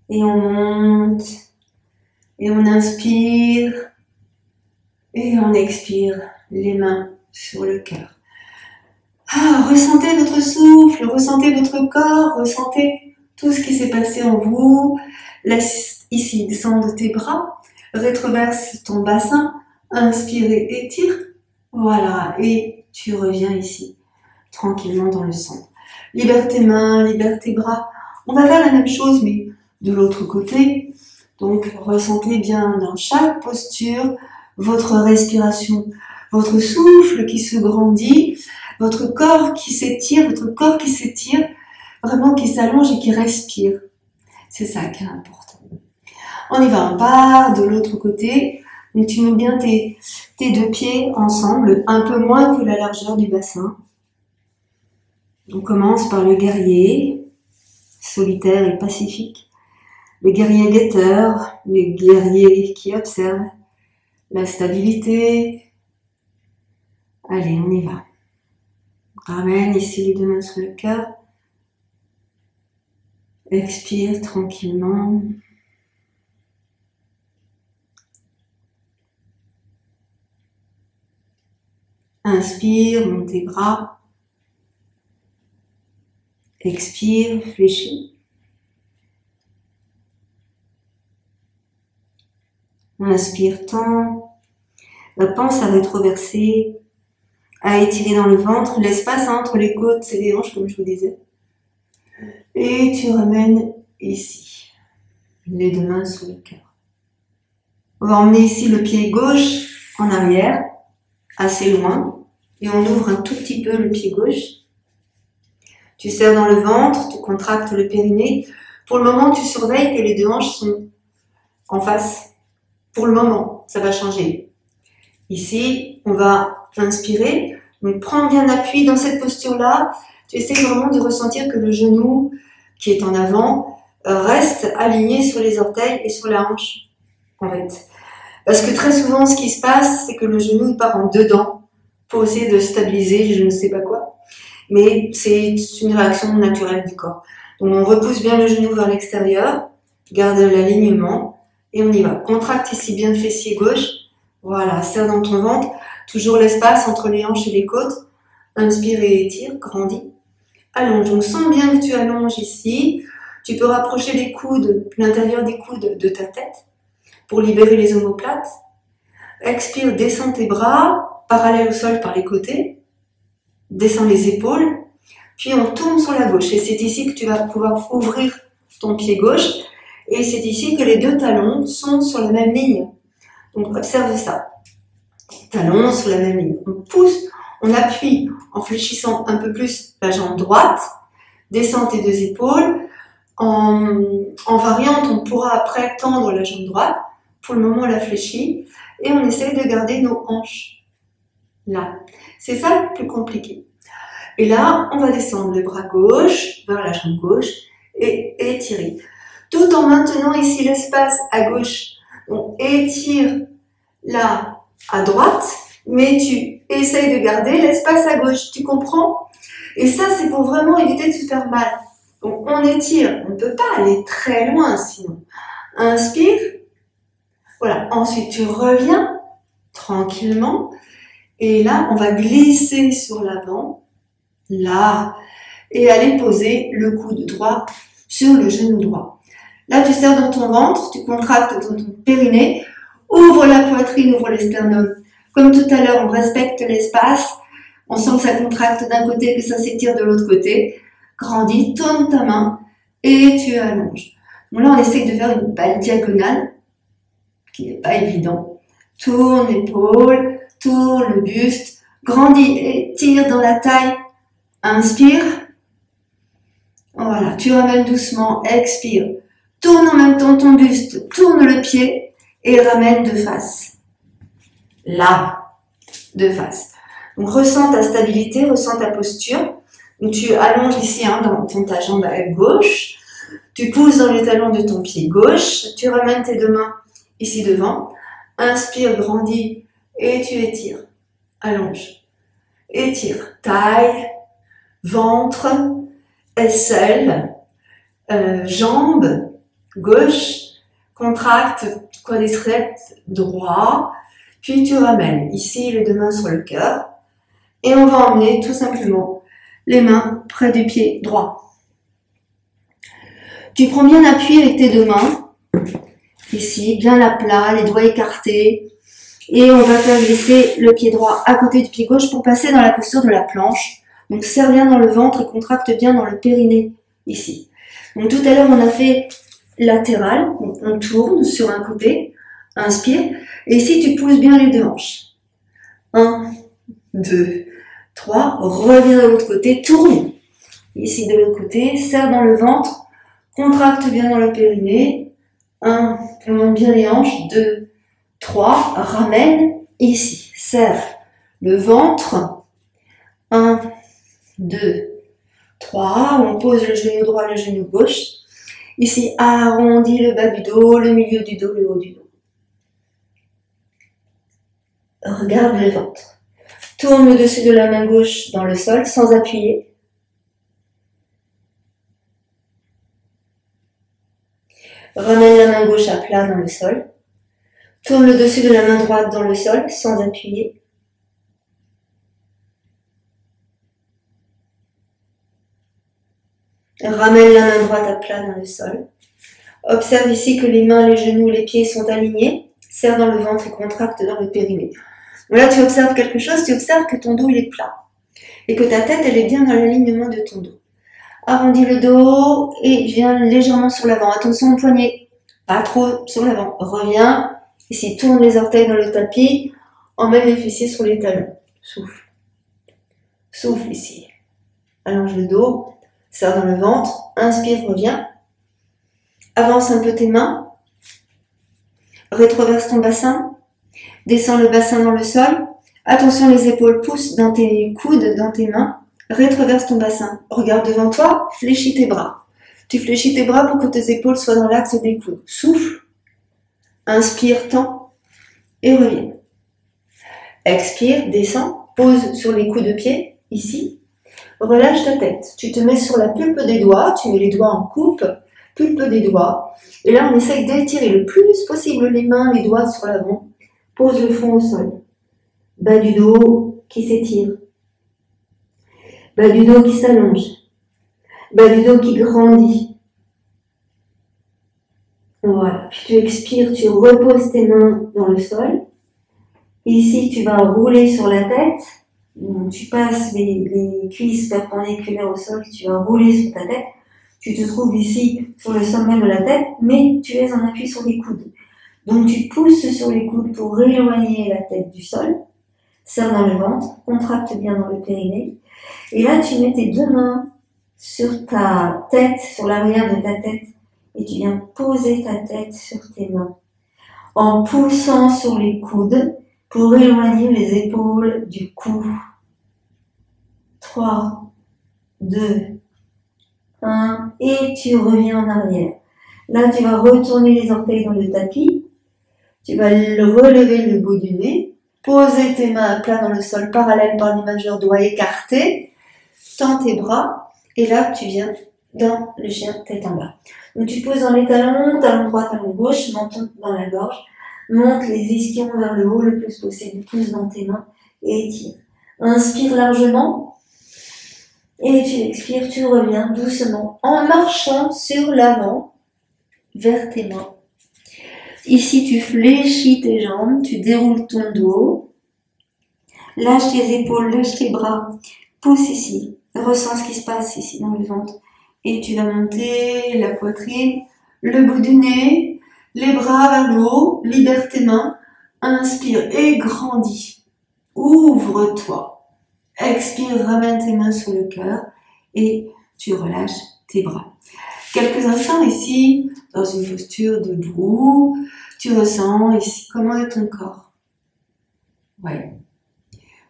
Et on monte. Et on inspire. Et on expire les mains sur le cœur. Ressentez votre souffle, ressentez votre corps, ressentez tout ce qui s'est passé en vous. Laisse ici descendre tes bras. Rétroverse ton bassin. Inspire et étire. Voilà. Et tu reviens ici. Tranquillement dans le centre. Libère tes mains, libère tes bras. On va faire la même chose, mais de l'autre côté. Donc, ressentez bien dans chaque posture votre respiration, votre souffle qui se grandit, votre corps qui s'étire, vraiment qui s'allonge et qui respire. C'est ça qui est important. On y va, on part de l'autre côté. Donc, tu mets bien tes deux pieds ensemble, un peu moins que la largeur du bassin. On commence par le guerrier, solitaire et pacifique. Le guerrier guetteur, le guerrier qui observe. La stabilité. Allez, on y va. Ramène ici les deux mains sur le cœur. Expire tranquillement. Inspire, monte tes bras. Expire, fléchis. Inspire, tends. Pense à rétroverser, à étirer dans le ventre, l'espace entre les côtes et les hanches, comme je vous disais. Et tu ramènes ici, les deux mains sur le cœur. On va emmener ici le pied gauche en arrière, assez loin, et on ouvre un tout petit peu le pied gauche. Tu serres dans le ventre, tu contractes le périnée. Pour le moment, tu surveilles que les deux hanches sont en face. Pour le moment, ça va changer. Ici, on va inspirer. Donc, prends bien appui dans cette posture-là. Tu essaies vraiment de ressentir que le genou qui est en avant reste aligné sur les orteils et sur la hanche, en fait. Parce que très souvent, ce qui se passe, c'est que le genou il part en dedans pour essayer de stabiliser je ne sais pas quoi. Mais c'est une réaction naturelle du corps. Donc on repousse bien le genou vers l'extérieur, garde l'alignement et on y va. Contracte ici bien le fessier gauche. Voilà, serre dans ton ventre. Toujours l'espace entre les hanches et les côtes. Inspire et étire, grandis. Allonge. On sent bien que tu allonges ici. Tu peux rapprocher les coudes, l'intérieur des coudes de ta tête pour libérer les omoplates. Expire, descends tes bras, parallèles au sol par les côtés. Descends les épaules, puis on tourne sur la gauche. Et c'est ici que tu vas pouvoir ouvrir ton pied gauche. Et c'est ici que les deux talons sont sur la même ligne. Donc observe ça. Talons sur la même ligne. On pousse, on appuie en fléchissant un peu plus la jambe droite. Descends tes deux épaules. En variante, on pourra après tendre la jambe droite. Pour le moment, on la fléchit. Et on essaye de garder nos hanches là. C'est ça le plus compliqué. Et là, on va descendre le bras gauche vers la jambe gauche et étirer. Tout en maintenant ici l'espace à gauche. On étire là à droite, mais tu essayes de garder l'espace à gauche, tu comprends? Et ça, c'est pour vraiment éviter de se faire mal. Donc, on étire, on ne peut pas aller très loin sinon. Inspire, voilà. Ensuite, tu reviens tranquillement. Et là, on va glisser sur l'avant, là, et aller poser le coude droit sur le genou droit. Là, tu serres dans ton ventre, tu contractes dans ton périnée, ouvre la poitrine, ouvre les sternums. Comme tout à l'heure, on respecte l'espace, on sent que ça contracte d'un côté, que ça s'étire de l'autre côté. Grandis, tourne ta main et tu allonges. Bon, là, on essaye de faire une belle diagonale, qui n'est pas évident. Tourne l'épaule, tourne le buste, grandis, étire dans la taille. Inspire. Voilà, tu ramènes doucement, expire. Tourne en même temps ton buste, tourne le pied et ramène de face. Là, de face. Donc, ressens ta stabilité, ressens ta posture. Donc, tu allonges ici dans ta jambe à gauche. Tu pousses dans les talons de ton pied gauche. Tu ramènes tes deux mains ici devant. Inspire, grandis et tu étires. Allonge. Étire. Taille, ventre, aisselle, jambes, gauche. Contracte quadriceps droit. Puis tu ramènes ici les deux mains sur le cœur. Et on va emmener tout simplement les mains près du pied droit. Tu prends bien appui avec tes deux mains. Ici, bien à plat, les doigts écartés. Et on va faire glisser le pied droit à côté du pied gauche pour passer dans la posture de la planche. Donc serre bien dans le ventre et contracte bien dans le périnée ici. Donc tout à l'heure, on a fait latéral. On tourne sur un côté. Inspire. Et ici, tu pousses bien les deux hanches. 1, 2, 3. Reviens de l'autre côté. Tourne. Ici, de l'autre côté. Serre dans le ventre. Contracte bien dans le périnée. 1. On monte bien les hanches. 2, 3. Ramène. Ici. Serre le ventre. 1, 2, 3. On pose le genou droit, le genou gauche. Ici, arrondis le bas du dos, le milieu du dos, le haut du dos. Regarde le ventre. Tourne le dessus de la main gauche dans le sol sans appuyer. Ramène la main gauche à plat dans le sol. Tourne le dessus de la main droite dans le sol sans appuyer. Ramène la main droite à plat dans le sol. Observe ici que les mains, les genoux, les pieds sont alignés. Serre dans le ventre et contracte dans le périnée. Là, tu observes quelque chose, tu observes que ton dos il est plat et que ta tête elle est bien dans l'alignement de ton dos. Arrondis le dos et viens légèrement sur l'avant. Attention au poignet, pas trop sur l'avant. Reviens, ici tourne les orteils dans le tapis, emmène les fessiers sur les talons. Souffle. Souffle ici. Allonge le dos, serre dans le ventre, inspire, reviens. Avance un peu tes mains, rétroverse ton bassin. Descends le bassin dans le sol. Attention, les épaules poussent dans tes coudes, dans tes mains. Rétroverse ton bassin. Regarde devant toi, fléchis tes bras. Tu fléchis tes bras pour que tes épaules soient dans l'axe des coudes. Souffle. Inspire, tends et reviens. Expire, descends, pose sur les coups de pied, ici. Relâche ta tête. Tu te mets sur la pulpe des doigts, tu mets les doigts en coupe, pulpe des doigts. Et là, on essaye d'étirer le plus possible les mains, les doigts sur l'avant. Pose le front au sol. Bas du dos qui s'étire. Bas du dos qui s'allonge. Bas du dos qui grandit. Voilà. Puis tu expires, tu reposes tes mains dans le sol. Ici, tu vas rouler sur la tête. Tu passes les cuisses perpendiculaires au sol, tu vas rouler sur ta tête. Tu te trouves ici sur le sommet de la tête, mais tu es en appui sur les coudes. Donc tu pousses sur les coudes pour éloigner la tête du sol. Serre dans le ventre, contracte bien dans le périnée. Et là, tu mets tes deux mains sur ta tête, sur l'arrière de ta tête. Et tu viens poser ta tête sur tes mains. En poussant sur les coudes pour éloigner les épaules du cou. 3, 2, 1. Et tu reviens en arrière. Là, tu vas retourner les orteils dans le tapis. Tu vas relever le bout du nez, poser tes mains à plat dans le sol, parallèle par les majeurs, doigts écartés, tends tes bras, et là tu viens dans le chien tête en bas. Donc tu poses dans les talons, talon droit, talon gauche, menton dans la gorge, monte les ischions vers le haut le plus possible, pousse dans tes mains et étire. Inspire largement, et tu expires, tu reviens doucement en marchant sur l'avant vers tes mains. Ici, tu fléchis tes jambes, tu déroules ton dos, lâche tes épaules, lâche tes bras, pousse ici, ressens ce qui se passe ici dans le ventre. Et tu vas monter la poitrine, le bout du nez, les bras vers le haut, libère tes mains, inspire et grandis, ouvre-toi, expire, ramène tes mains sur le cœur et tu relâches tes bras. Quelques instants ici, dans une posture debout, tu ressens ici comment est ton corps. Ouais.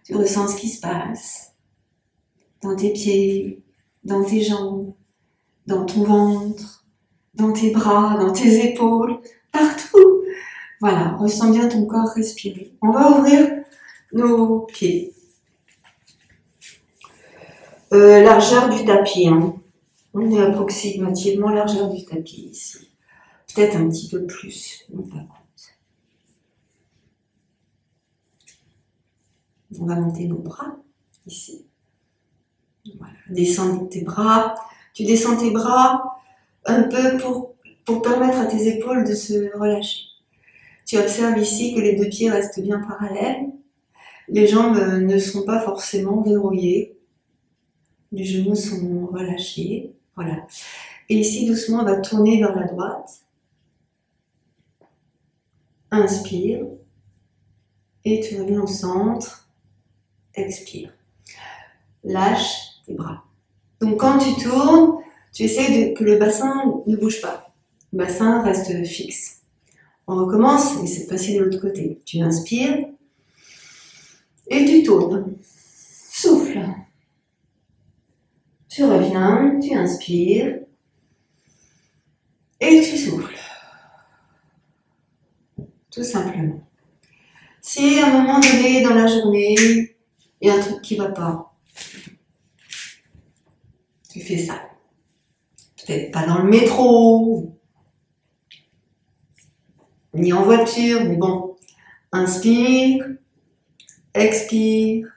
Tu ressens ce qui se passe dans tes pieds, dans tes jambes, dans ton ventre, dans tes bras, dans tes épaules, partout. Voilà, ressens bien ton corps respirer. On va ouvrir nos pieds. Largeur du tapis, hein. On est approximativement largeur du tapis ici. Peut-être un petit peu plus, on va compte. On va monter nos bras ici. Voilà. Descends tes bras. Tu descends tes bras un peu pour permettre à tes épaules de se relâcher. Tu observes ici que les deux pieds restent bien parallèles. Les jambes ne sont pas forcément verrouillées. Les genoux sont relâchés. Voilà. Et ici, doucement, on va tourner vers la droite. Inspire. Et tu reviens au centre. Expire. Lâche tes bras. Donc, quand tu tournes, tu essaies que le bassin ne bouge pas. Le bassin reste fixe. On recommence, et cette fois-ci de l'autre côté. Tu inspires. Et tu tournes. Souffle. Tu reviens, tu inspires. Et tu souffles. Tout simplement. Si à un moment donné dans la journée, il y a un truc qui ne va pas, tu fais ça. Peut-être pas dans le métro, ni en voiture, mais bon. Inspire, expire,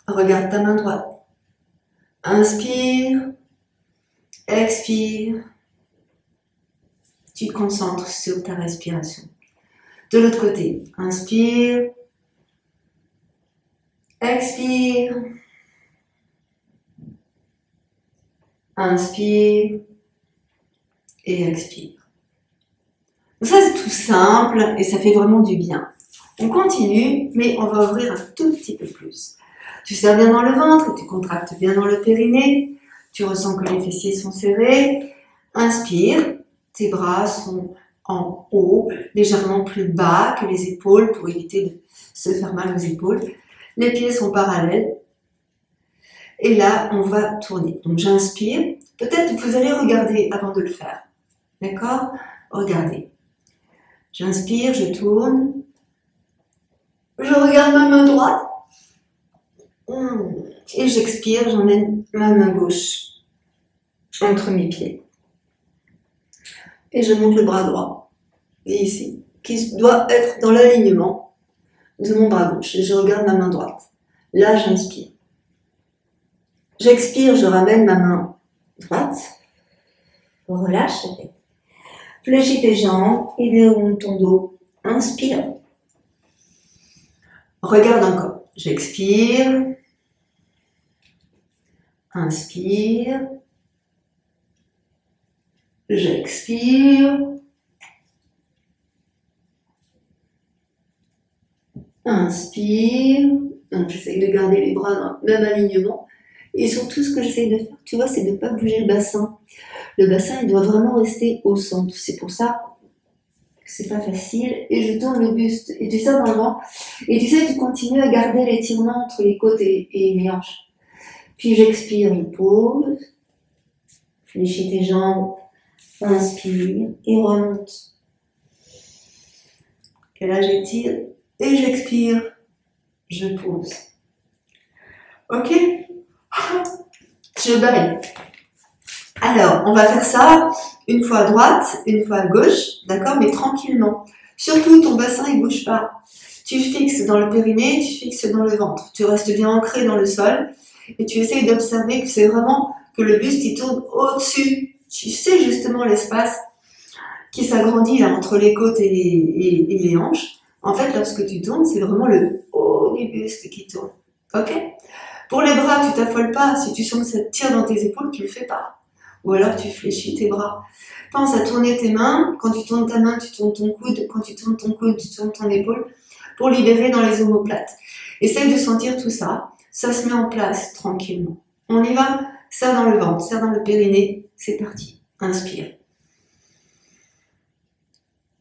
regarde ta main droite. Inspire, expire, tu te concentres sur ta respiration. De l'autre côté, inspire, expire, inspire et expire. Donc ça c'est tout simple et ça fait vraiment du bien. On continue, mais on va ouvrir un tout petit peu plus. Tu serres bien dans le ventre, tu contractes bien dans le périnée, tu ressens que les fessiers sont serrés. Inspire, tes bras sont en haut, légèrement plus bas que les épaules pour éviter de se faire mal aux épaules. Les pieds sont parallèles. Et là, on va tourner. Donc j'inspire. Peut-être que vous allez regarder avant de le faire. D'accord? Regardez. J'inspire, je tourne. Je regarde ma main droite. Et j'expire, j'emmène ma main gauche entre mes pieds. Et je monte le bras droit. Et ici, qui doit être dans l'alignement de mon bras gauche. Et je regarde ma main droite. Là, j'inspire. J'expire, je ramène ma main droite. Relâche la tête. Fléchis tes jambes et déroule ton dos. Inspire. Regarde encore. J'expire. Inspire. J'expire. Inspire. Donc j'essaye de garder les bras dans le même alignement. Et surtout, ce que j'essaye de faire, tu vois, c'est de ne pas bouger le bassin. Le bassin, il doit vraiment rester au centre. C'est pour ça que c'est pas facile. Et je tourne le buste. Et tu sais, dans le vent. Et tu sais, tu continues à garder l'étirement entre les côtes et les hanches. Puis j'expire, je pose. Fléchis tes jambes. Inspire et remonte. Et là, j'étire et j'expire. Je pose. Ok? Je baille. Alors, on va faire ça une fois à droite, une fois à gauche, d'accord? Mais tranquillement. Surtout, ton bassin, il bouge pas. Tu fixes dans le périnée, tu fixes dans le ventre. Tu restes bien ancré dans le sol et tu essayes d'observer que c'est vraiment que le buste, il tourne au-dessus. Tu sais justement l'espace qui s'agrandit là entre les côtes et les hanches. En fait, lorsque tu tournes, c'est vraiment le haut du buste qui tourne. Ok? Pour les bras, tu t'affoles pas. Si tu sens que ça te tire dans tes épaules, tu le fais pas. Ou alors tu fléchis tes bras. Pense à tourner tes mains. Quand tu tournes ta main, tu tournes ton coude. Quand tu tournes ton coude, tu tournes ton épaule pour libérer dans les omoplates. Essaye de sentir tout ça. Ça se met en place tranquillement. On y va. Serre dans le ventre, serre dans le périnée. C'est parti. Inspire.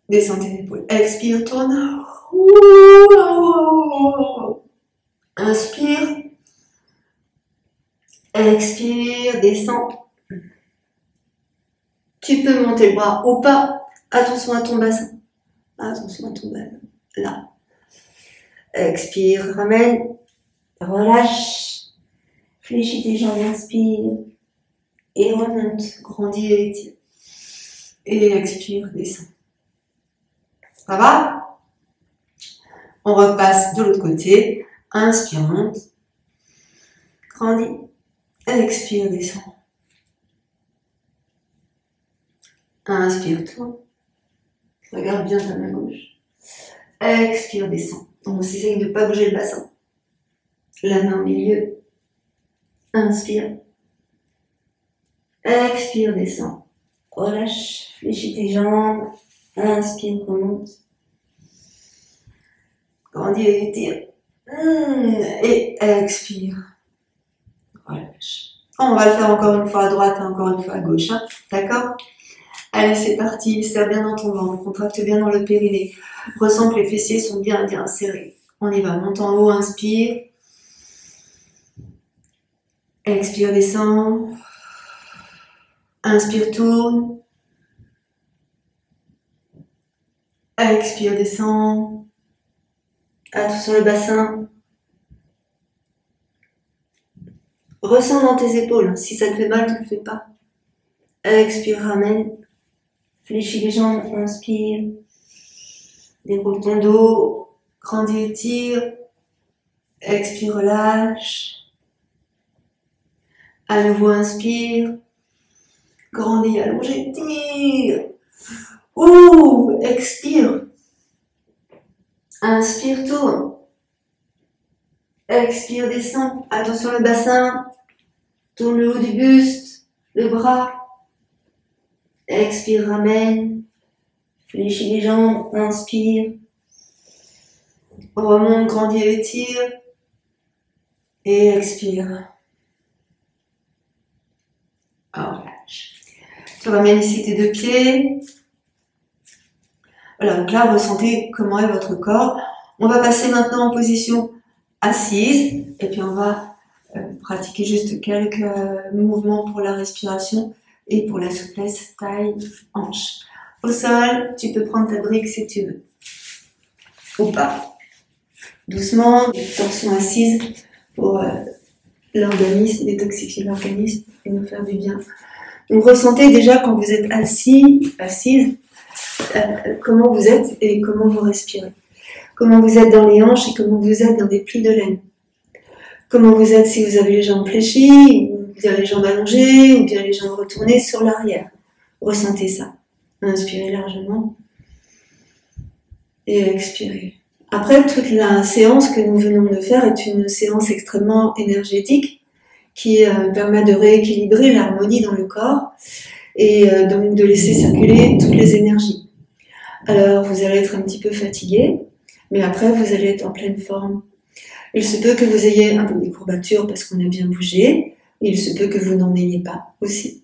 Descends tes épaules. Expire, tourne. Inspire. Expire, descends. Tu peux monter le bras ou pas. Attention à ton bassin. Attention à ton bassin. Là. Expire, ramène. Relâche. Fléchis tes jambes, inspire. Et remonte. Grandis et étire. Et expire, descends. Ça va? On repasse de l'autre côté. Inspire, monte. Grandis. Expire, descends. Inspire, tourne. Regarde bien ta main gauche. Expire, descend. On essaye de ne pas bouger le bassin. La main au milieu. Inspire. Expire, descend. Relâche. Fléchis tes jambes. Inspire, remonte. Grandis et étire. Et expire. Relâche. On va le faire encore une fois à droite et encore une fois à gauche. Hein. D'accord? Allez, c'est parti. Serre bien dans ton ventre. Contracte bien dans le périnée. Ressens que les fessiers sont bien serrés. On y va. Monte en haut. Inspire. Expire, descend. Inspire, tourne. Expire, descend. Attention le bassin. Ressens dans tes épaules. Si ça te fait mal, tu ne le fais pas. Expire, ramène. Fléchis les jambes. Inspire. Déroule ton dos. Grandis, étire. Expire, relâche. À nouveau, inspire. Grandis, allonge, étire. Expire. Inspire, tourne. Expire, descend. Attention le bassin. Tourne le haut du buste. Le bras. Expire, ramène. Fléchis les jambes. Inspire. Remonte, grandis, étire. Et expire. Relâche. Tu ramènes ici tes deux pieds. Voilà, donc là, ressentez comment est votre corps. On va passer maintenant en position assise. Et puis, on va pratiquer juste quelques mouvements pour la respiration et pour la souplesse taille, hanche. Au sol, tu peux prendre ta brique si tu veux. Ou pas. Doucement, des tensions assises pour l'organisme, détoxifier l'organisme et nous faire du bien. Donc, ressentez déjà quand vous êtes assis, assise, comment vous êtes et comment vous respirez. Comment vous êtes dans les hanches et comment vous êtes dans des plis de laine. Comment vous êtes si vous avez les jambes fléchies, ou bien les jambes allongées, ou bien les jambes retournées sur l'arrière. Ressentez ça. Inspirez largement. Et expirez. Après, toute la séance que nous venons de faire est une séance extrêmement énergétique qui permet de rééquilibrer l'harmonie dans le corps et donc de laisser circuler toutes les énergies. Alors, vous allez être un petit peu fatigué, mais après, vous allez être en pleine forme. Il se peut que vous ayez un peu des courbatures parce qu'on a bien bougé, il se peut que vous n'en ayez pas aussi.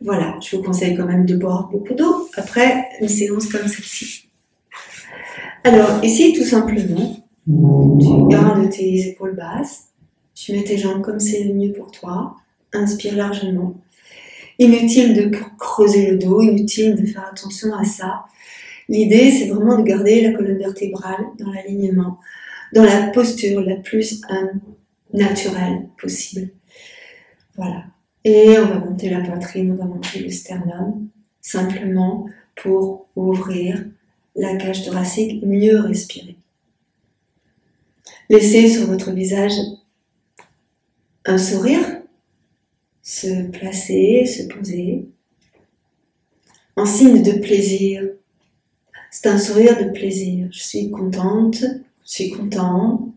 Voilà, je vous conseille quand même de boire beaucoup d'eau après une séance comme celle-ci. Alors, ici, tout simplement, tu gardes tes épaules basses, tu mets tes jambes comme c'est le mieux pour toi, inspire largement. Inutile de creuser le dos, inutile de faire attention à ça. L'idée, c'est vraiment de garder la colonne vertébrale dans l'alignement, dans la posture la plus naturelle possible. Voilà. Et on va monter la poitrine, on va monter le sternum, simplement pour ouvrir la cage thoracique et mieux respirer. Laissez sur votre visage un sourire se placer, se poser, en signe de plaisir. C'est un sourire de plaisir. Je suis contente, je suis content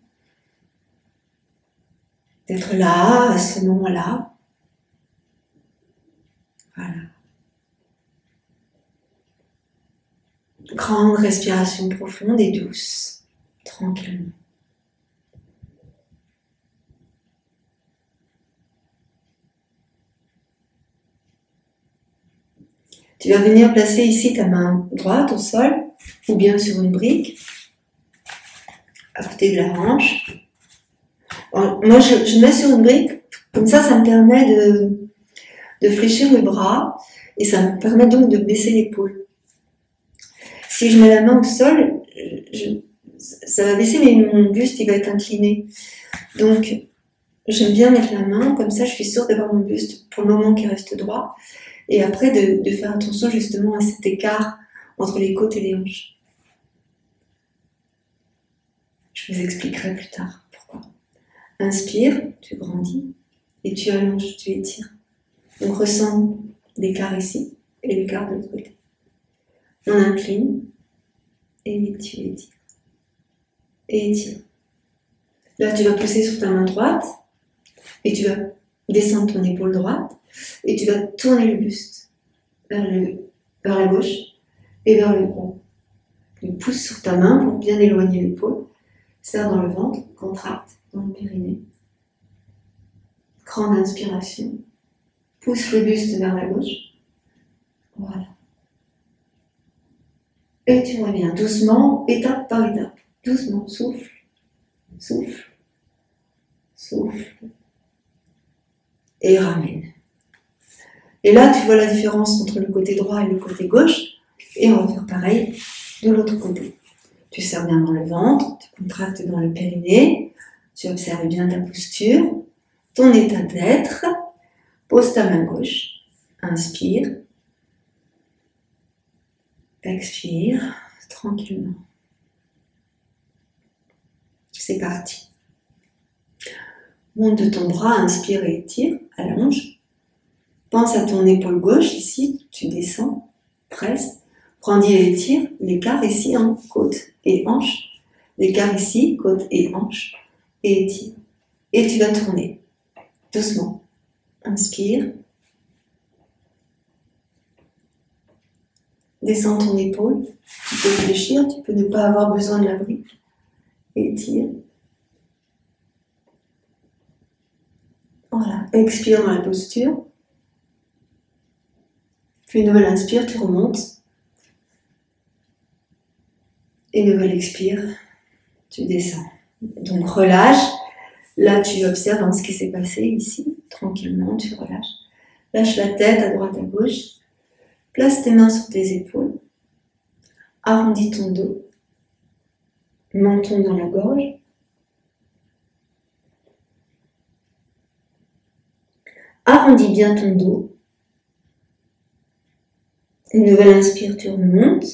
d'être là, à ce moment-là. Voilà. Grande respiration profonde et douce, tranquillement. Tu vas venir placer ici ta main droite au sol, ou bien sur une brique, à côté de la hanche. Alors, moi, je mets sur une brique, comme ça me permet de fléchir le bras, et ça me permet donc de baisser l'épaule. Si je mets la main au sol, ça va baisser, mais mon buste il va être incliné. Donc, j'aime bien mettre la main, comme ça je suis sûre d'avoir mon buste pour le moment qui reste droit. Et après, de faire attention justement à cet écart entre les côtes et les hanches. Je vous expliquerai plus tard pourquoi. Inspire, tu grandis, et tu allonges, tu étires. Donc ressens l'écart ici et l'écart de l'autre côté. On incline, et tu étires. Et étire. Là, tu vas pousser sur ta main droite, et tu vas descendre ton épaule droite, et tu vas tourner le buste vers la gauche et vers le droit. Tu pousses sur ta main pour bien éloigner l'épaule. Serre dans le ventre, contracte dans le périnée. Grande inspiration. Pousse le buste vers la gauche. Voilà. Et tu reviens doucement, étape par étape. Doucement, souffle, souffle, souffle. Et ramène. Et là, tu vois la différence entre le côté droit et le côté gauche. Et on va faire pareil de l'autre côté. Tu serres bien dans le ventre, tu contractes dans le périnée, tu observes bien ta posture, ton état d'être. Pose ta main gauche, inspire, expire, tranquillement. C'est parti. Monte de ton bras, inspire et étire, allonge. Pense à ton épaule gauche, ici, tu descends, presse. Grandis et étire, l'écart ici, hein, côte et hanche. L'écart ici, côte et hanche. Et étire. Et tu vas tourner, doucement. Inspire. Descends ton épaule. Tu peux fléchir, tu peux ne pas avoir besoin de la brique. Étire. Voilà, expire dans la posture. Puis une nouvelle inspire, tu remontes. Et une nouvelle expire, tu descends. Donc relâche. Là, tu observes ce qui s'est passé ici. Tranquillement, tu relâches. Lâche la tête à droite, à gauche. Place tes mains sur tes épaules. Arrondis ton dos. Menton dans la gorge. Arrondis bien ton dos. Une nouvelle inspire, tu remontes.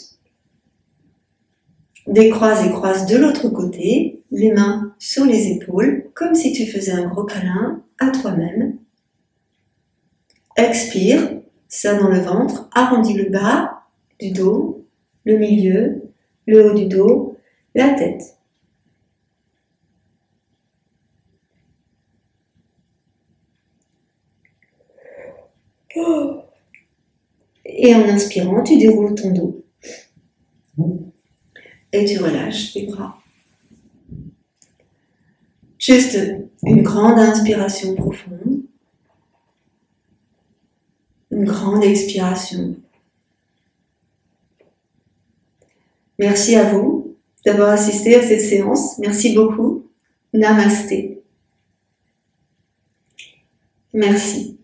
Décroise et croise de l'autre côté, les mains sur les épaules, comme si tu faisais un gros câlin à toi-même. Expire, serre dans le ventre, arrondis le bas du dos, le milieu, le haut du dos, la tête. Et en inspirant, tu déroules ton dos. Et tu relâches tes bras. Juste une grande inspiration profonde. Une grande expiration. Merci à vous d'avoir assisté à cette séance. Merci beaucoup. Namasté. Merci.